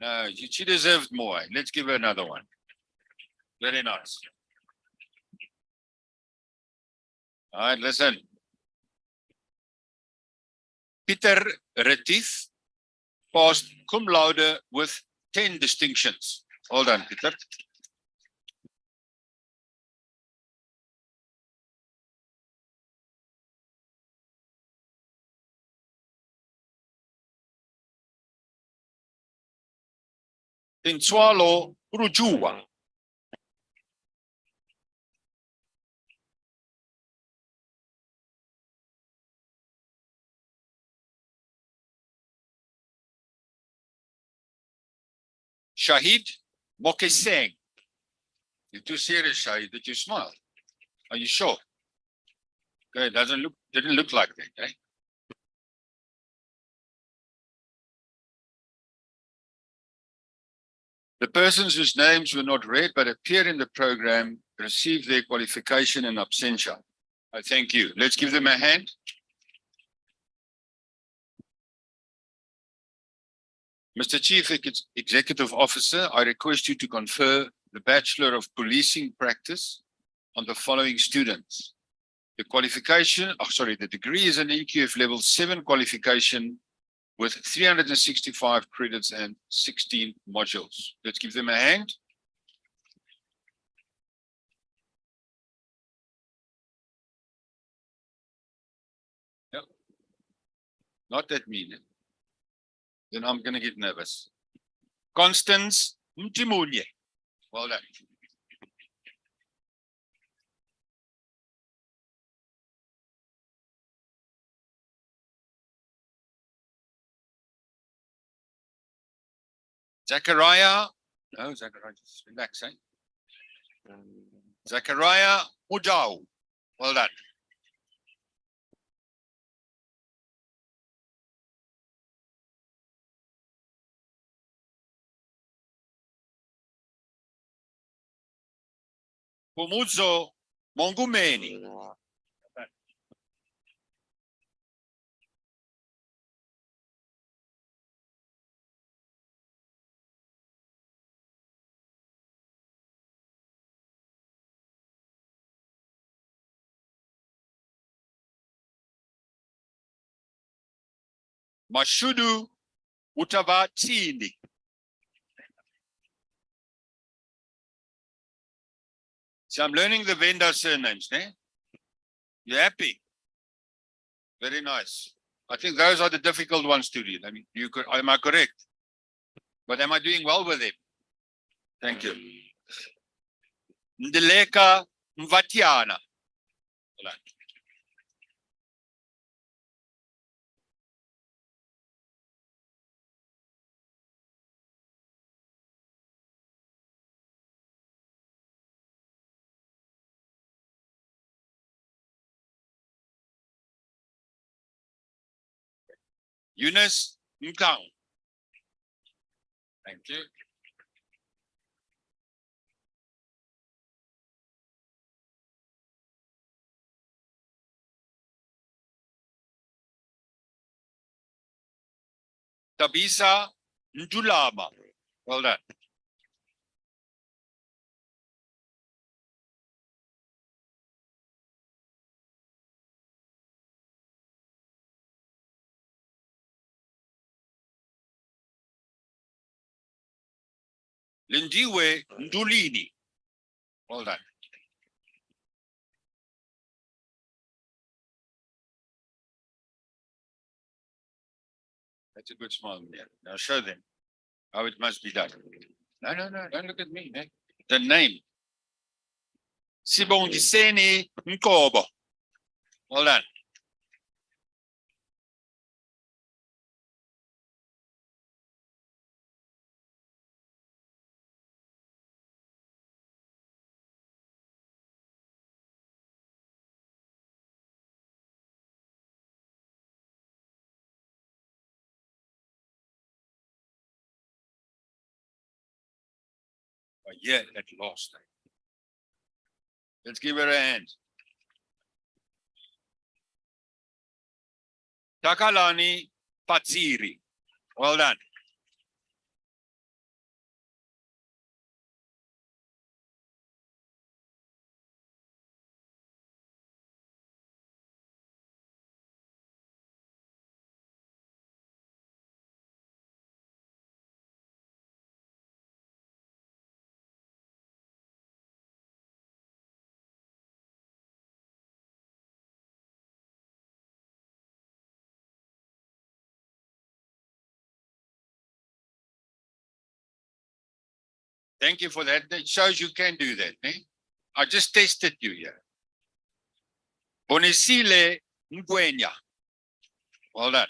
No, she deserved more. Let's give her another one. Very nice. All right, listen. Peter Retief passed cum laude with 10 distinctions. Hold on, Peter. Tinswalo Rujua. Shahid Mokeseng. You're too serious, Shahid. Did you smile? Are you sure? Okay, didn't look like that, eh? The persons whose names were not read but appear in the program receive their qualification in absentia. I thank you. Let's give them a hand. Mr. Chief Executive Officer, I request you to confer the Bachelor of Policing Practice on the following students. The degree is an EQF level 7 qualification with 365 credits and 16 modules. Let's give them a hand. Yep. Not that mean. Then I'm going to get nervous. Constance Mtimunye. Well done. Zachariah, no, Zachariah, just relax, eh? Zachariah Udau. Well done. Pumuzo Mongumeni. Mashudu Utavatini. So I'm learning the vendor surnames, eh? You happy? Very nice. I think those are the difficult ones to read. I mean, am I correct? But am I doing well with them? Thank you. Ndileka Mvatiana. Eunice Mkang. Thank you. Tabisa Ndulama. Well done. Lindiwe Ndulini. Well done. That's a good smile there. Now show them how it must be done. No, don't look at me. Eh? The name. Sibongiseni Nkobo. Well done. Yeah, at last. Let's give her a hand. Takalani Patsiri. Well done. Thank you for that. That shows you can do that. Eh? I just tested you here. Bonisile Ngwenya. Well done.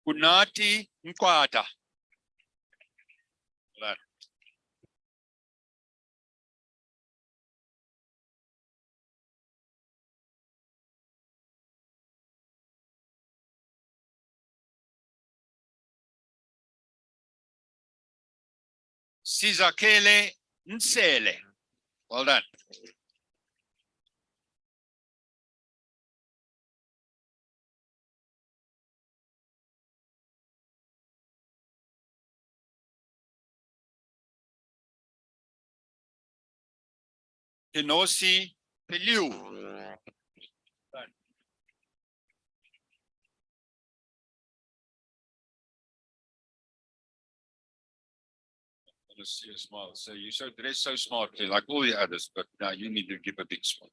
Kunati Nkwata. Well done. Sizakele Nsele. Well done. Kenosi Peliu. See a smile. So you so dressed so smartly, like all the others, but now you need to give a big smile.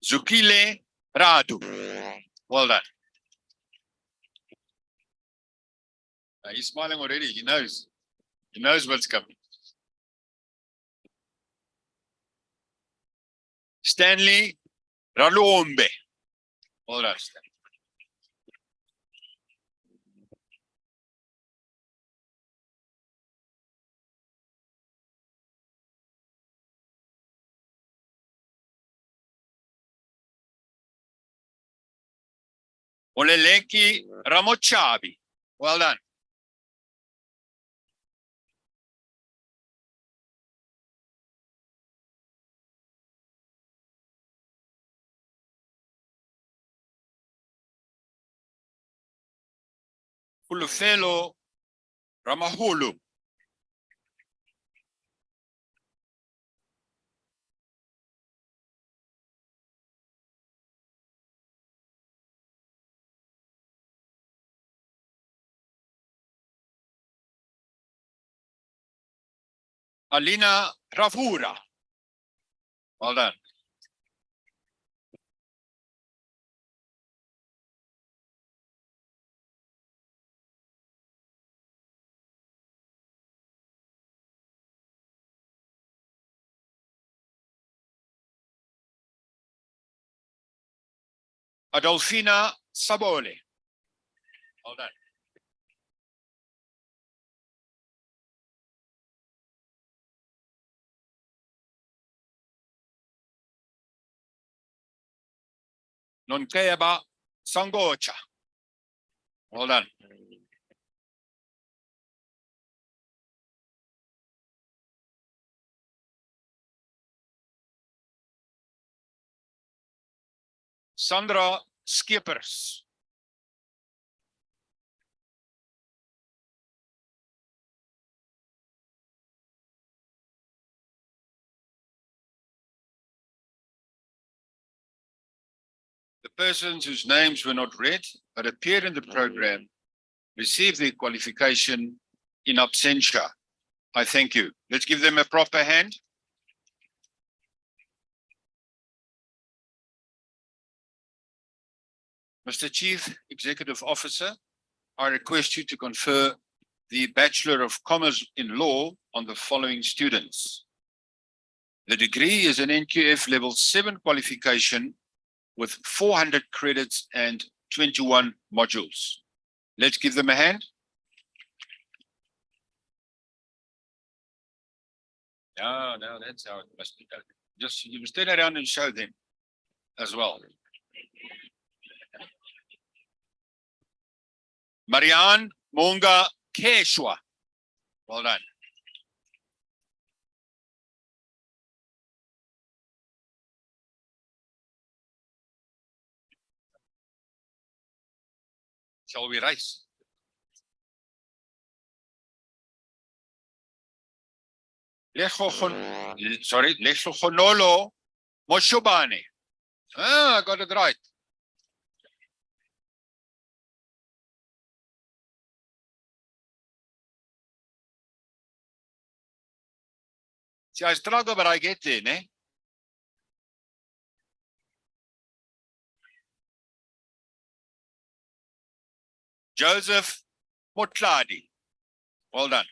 Zukile Radu. Well done. He's smiling already. He knows. He knows what's coming. Stanley Ralombe. Well done, Stanley. Oleleki Ramochabi. Well done. Fulufelo Ramahulu. Alina Ravura. Well done. Adolfina Sabole. Well done. Nonkeaba Sangocha. Well done. Sandra Skippers. The persons whose names were not read but appear in the program receive their qualification in absentia. I thank you. Let's give them a proper hand. Mr. Chief Executive Officer, I request you to confer the Bachelor of Commerce in Law on the following students. The degree is an NQF Level 7 qualification with 400 credits and 21 modules. Let's give them a hand. No, that's how it must be done. Just you must turn around and show them as well. Marianne Monga Keshwa. Well done. Shall we race? Lechogonolo Moshobane. I got it right. See, I struggle, but I get there, ne? Joseph Motladi. Well done.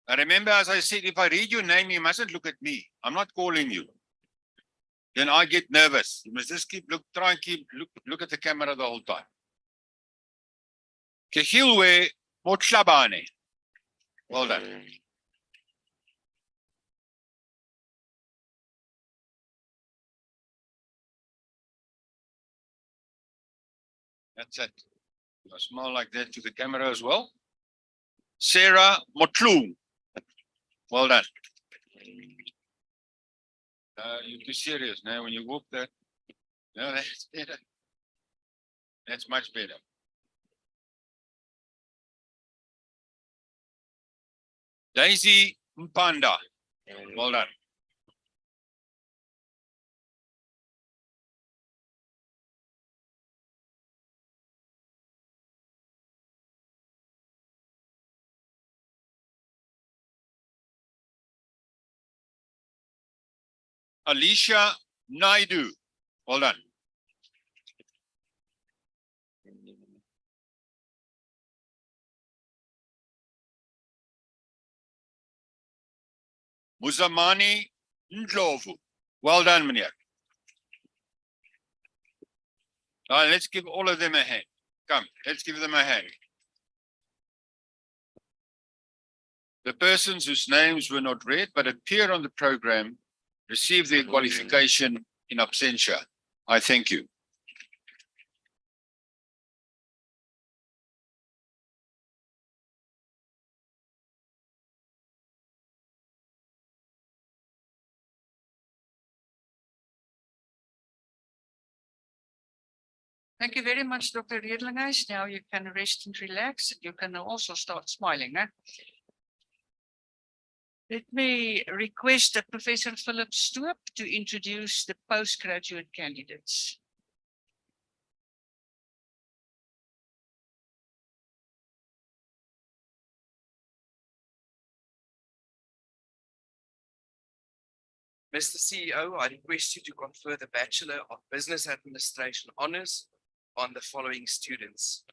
Now remember, as I said, if I read your name, you mustn't look at me. I'm not calling you. Then I get nervous. You must just try and look at the camera the whole time. Kehilwe Motlabane. Well done. That's it. I smile like that to the camera as well. Sarah Motloon. Well done. You're too serious now when you walk that. No, that's better. That's much better. Daisy Mpanda. Well done. Alicia Naidu. Well done. Muzamani Ndlovu. Well done, meneer. Now let's give all of them a hand. Come, let's give them a hand. The persons whose names were not read but appear on the program receive their qualification in absentia. I thank you. Thank you very much, Dr. Riedlinghuis. Now you can rest and relax. You can also start smiling. Eh? Let me request that Professor Philip Stoop to introduce the postgraduate candidates. Mr. CEO, I request you to confer the Bachelor of Business Administration honors on the following students.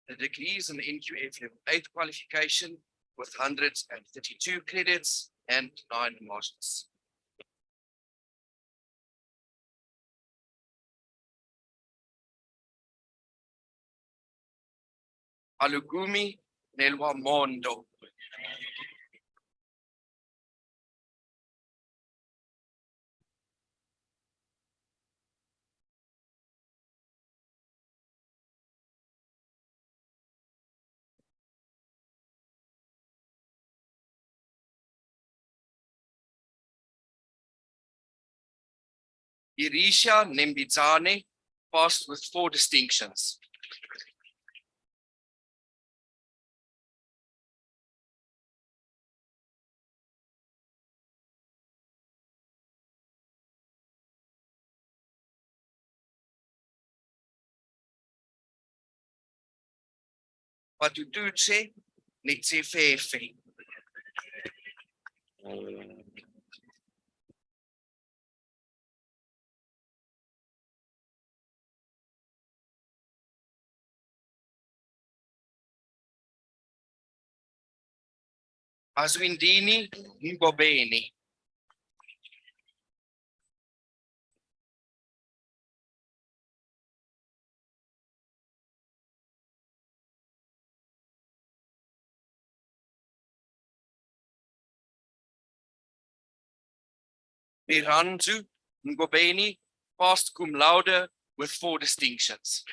The degree is an NQF level 8 qualification with 132 credits and 9 modules. Alugumi Nelwamondo. Irisha Nembizane passed with 4 distinctions. Patututse Nitsifefe. Azwindini Ngobeni. Miranzu Ngobeni passed cum laude with 4 distinctions.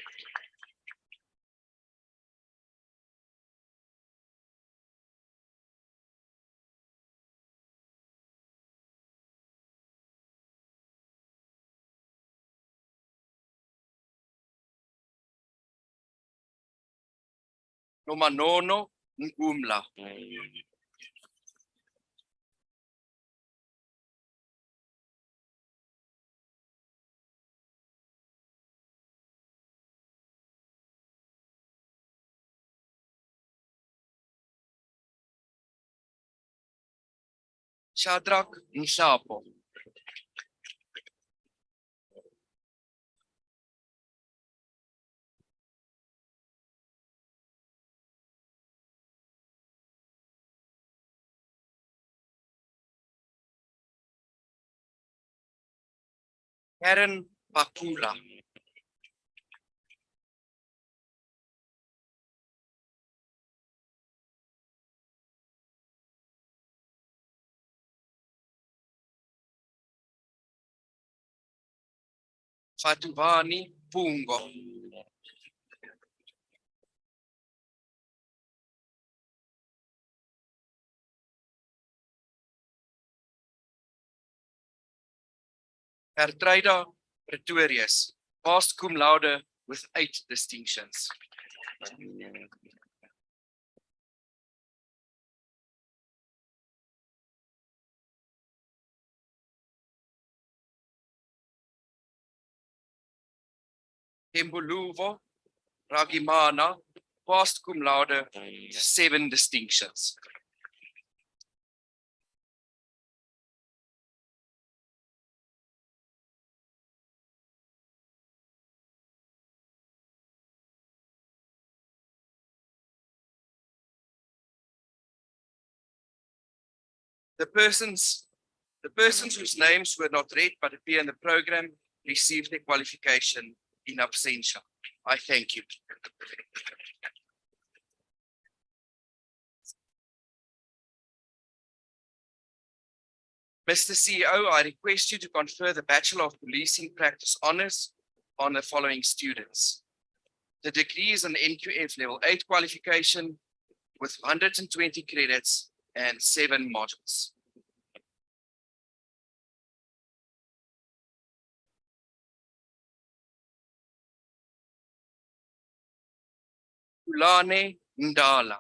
Nomanono Ngumla. Shadrach Nshapo. Karen Bakula. Fatuvani Pungo. Gertruida Pretorius passed cum laude with 8 distinctions. Tembuluvo Ragimana passed cum laude 7 distinctions. The persons whose names were not read but appear in the program received their qualification in absentia. I thank you. Mr. CEO, I request you to confer the Bachelor of Policing Practice honors on the following students. The degree is an NQF level 8 qualification with 120 credits and 7 modules. Ulane Ndala.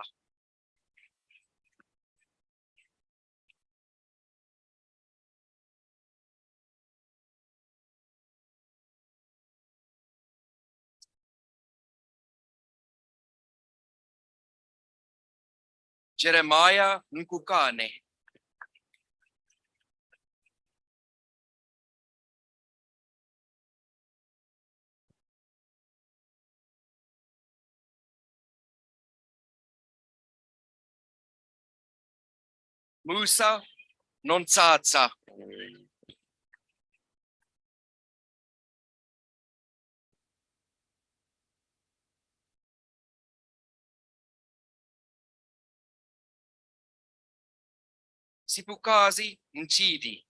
Jeremiah Nkukane. Musa Nontsatsa. Sipukazi Nchidi.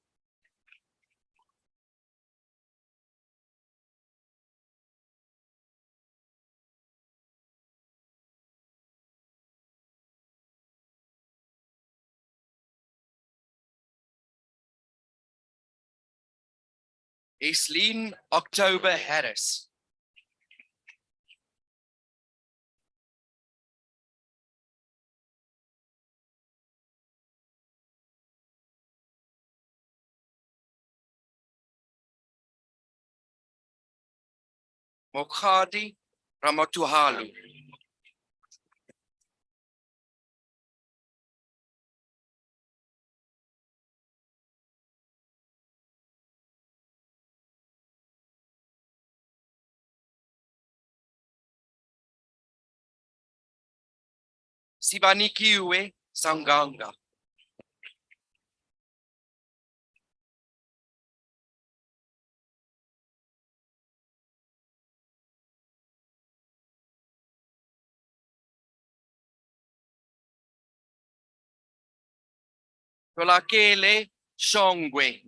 Esleen October Harris. Mokhadi Ramatuhalu. Sibanikiwe Sanganga. Tolakele Shongwe.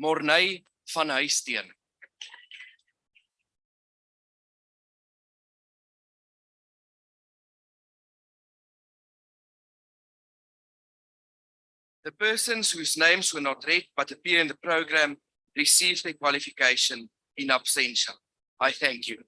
Morney van Huisteen. The persons whose names were not read but appear in the program received their qualification in absentia. I thank you.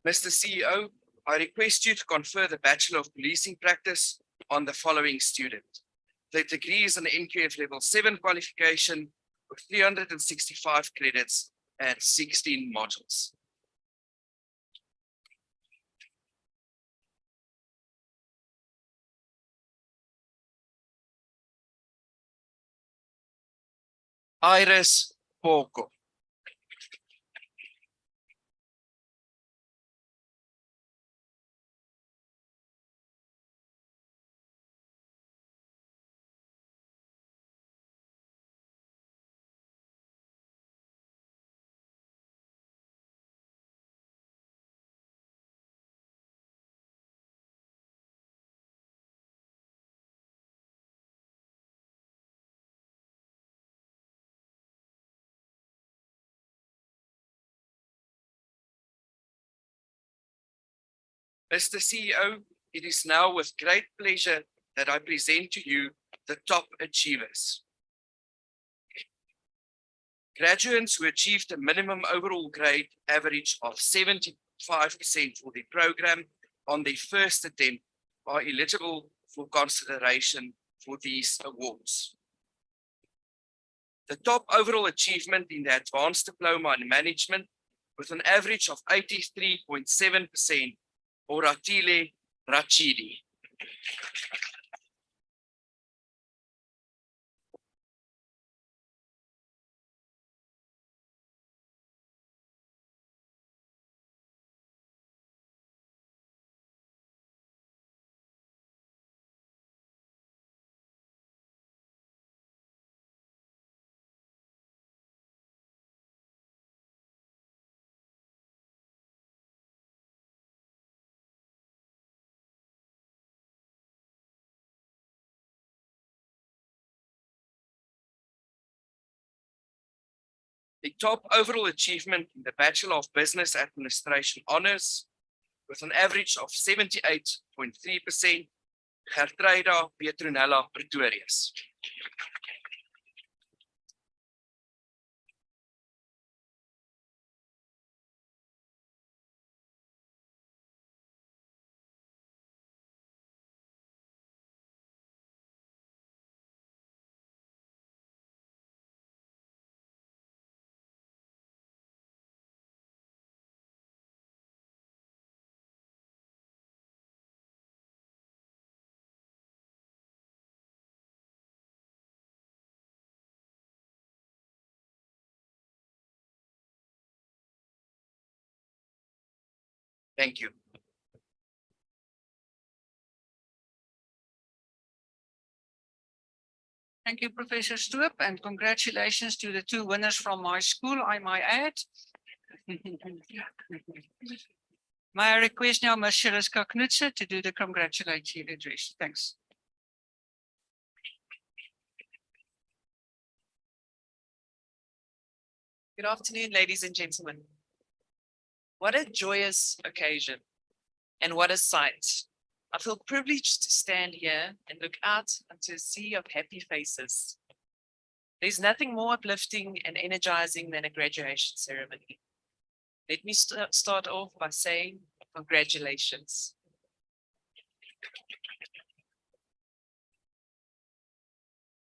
Mr. CEO, I request you to confer the Bachelor of Policing Practice on the following student. The degree is an NQF Level 7 qualification with 365 credits and 16 modules. Iris Poko. Mr. CEO, it is now with great pleasure that I present to you the top achievers. Graduates who achieved a minimum overall grade average of 75% for the program on their first attempt are eligible for consideration for these awards. The top overall achievement in the Advanced Diploma in Management with an average of 83.7%, Oratile Rachidi. The top overall achievement in the Bachelor of Business Administration Honours with an average of 78.3%, Gertruida Petronella Pretorius. Thank you. Thank you, Professor Stoop, and congratulations to the two winners from my school, I might add. May I request now Ms. Shiriska Knudsen to do the congratulatory address. Thanks. Good afternoon, ladies and gentlemen. What a joyous occasion and what a sight. I feel privileged to stand here and look out onto a sea of happy faces. There's nothing more uplifting and energizing than a graduation ceremony. Let me start off by saying congratulations.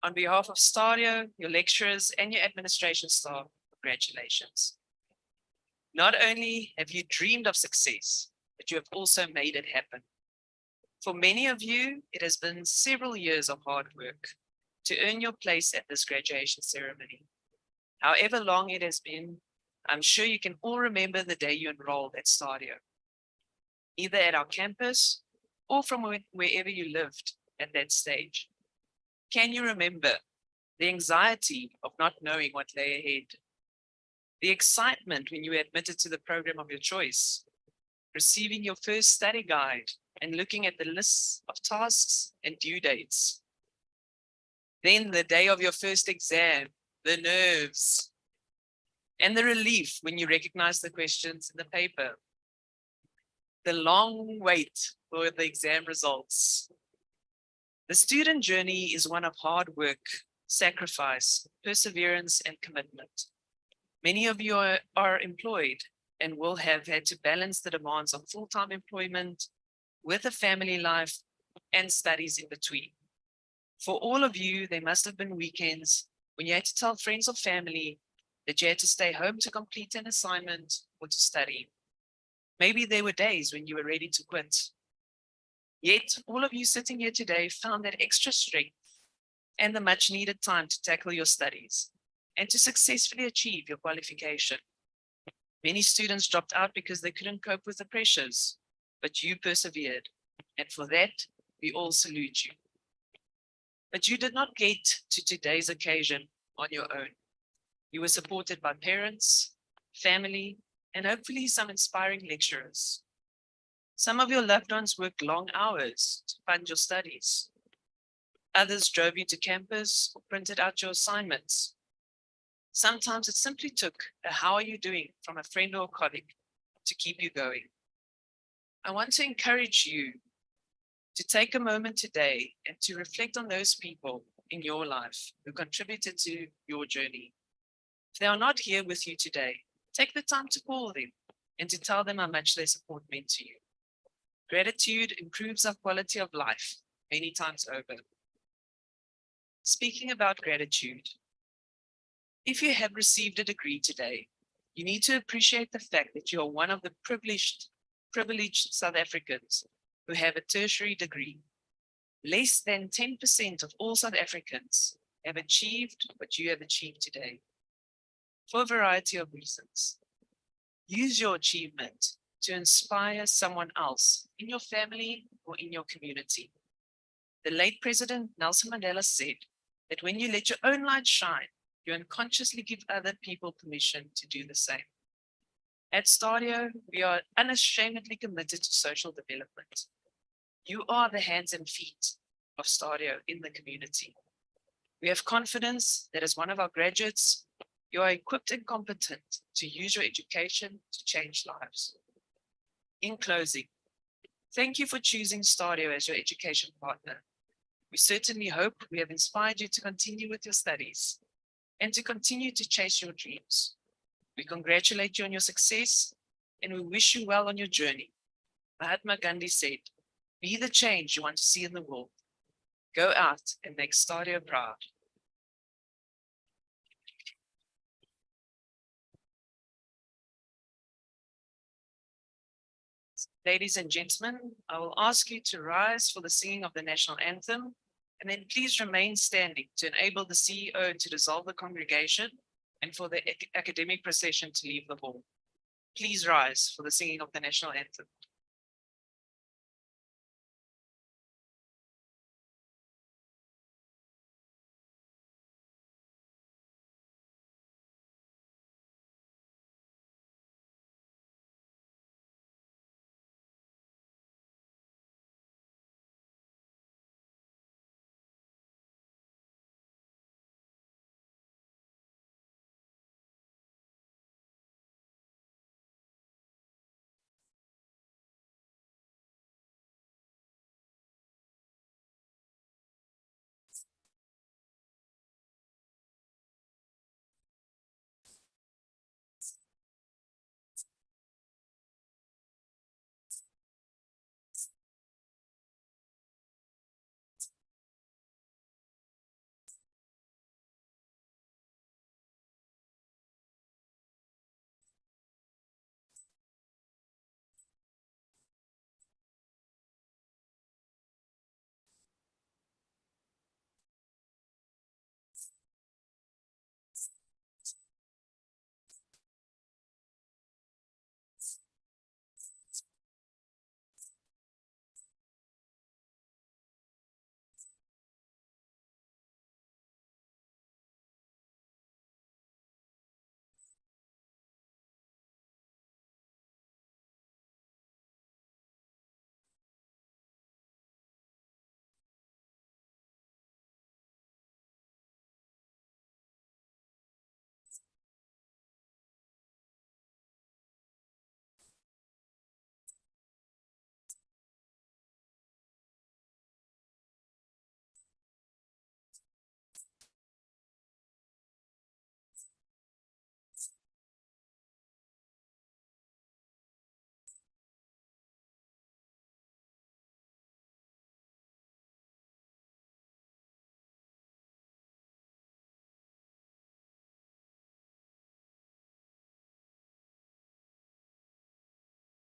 On behalf of Stadio, your lecturers and your administration staff, congratulations. Not only have you dreamed of success, but you have also made it happen. For many of you, it has been several years of hard work to earn your place at this graduation ceremony. However long it has been, I'm sure you can all remember the day you enrolled at Stadio, either at our campus or from wherever you lived at that stage. Can you remember the anxiety of not knowing what lay ahead? The excitement when you were admitted to the program of your choice, receiving your first study guide and looking at the lists of tasks and due dates. Then the day of your first exam, the nerves, and the relief when you recognize the questions in the paper. The long wait for the exam results. The student journey is one of hard work, sacrifice, perseverance, and commitment. Many of you are employed and will have had to balance the demands of full-time employment with a family life and studies in between. For all of you, there must have been weekends when you had to tell friends or family that you had to stay home to complete an assignment or to study. Maybe there were days when you were ready to quit. Yet, all of you sitting here today found that extra strength and the much needed time to tackle your studies and to successfully achieve your qualification. Many students dropped out because they couldn't cope with the pressures, but you persevered, and for that, we all salute you. But you did not get to today's occasion on your own. You were supported by parents, family, and hopefully some inspiring lecturers. Some of your loved ones worked long hours to fund your studies. Others drove you to campus or printed out your assignments. Sometimes it simply took a "how are you doing" from a friend or colleague to keep you going. I want to encourage you to take a moment today and to reflect on those people in your life who contributed to your journey. If they are not here with you today, take the time to call them and to tell them how much their support meant to you. Gratitude improves our quality of life many times over. Speaking about gratitude, if you have received a degree today, you need to appreciate the fact that you are one of the privileged South Africans who have a tertiary degree. Less than 10% of all South Africans have achieved what you have achieved today for a variety of reasons. Use your achievement to inspire someone else in your family or in your community. The late President Nelson Mandela said that when you let your own light shine, you unconsciously give other people permission to do the same. At Stadio, we are unashamedly committed to social development. You are the hands and feet of Stadio in the community. We have confidence that as one of our graduates, you are equipped and competent to use your education to change lives. In closing, thank you for choosing Stadio as your education partner. We certainly hope we have inspired you to continue with your studies and to continue to chase your dreams. We congratulate you on your success and we wish you well on your journey. Mahatma Gandhi said, "Be the change you want to see in the world. Go out and make Stadio proud." Ladies and gentlemen, I will ask you to rise for the singing of the national anthem, and then please remain standing to enable the CEO to dissolve the congregation and for the academic procession to leave the hall. Please rise for the singing of the national anthem.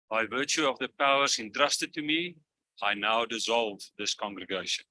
By virtue of the powers entrusted to me, I now dissolve this congregation.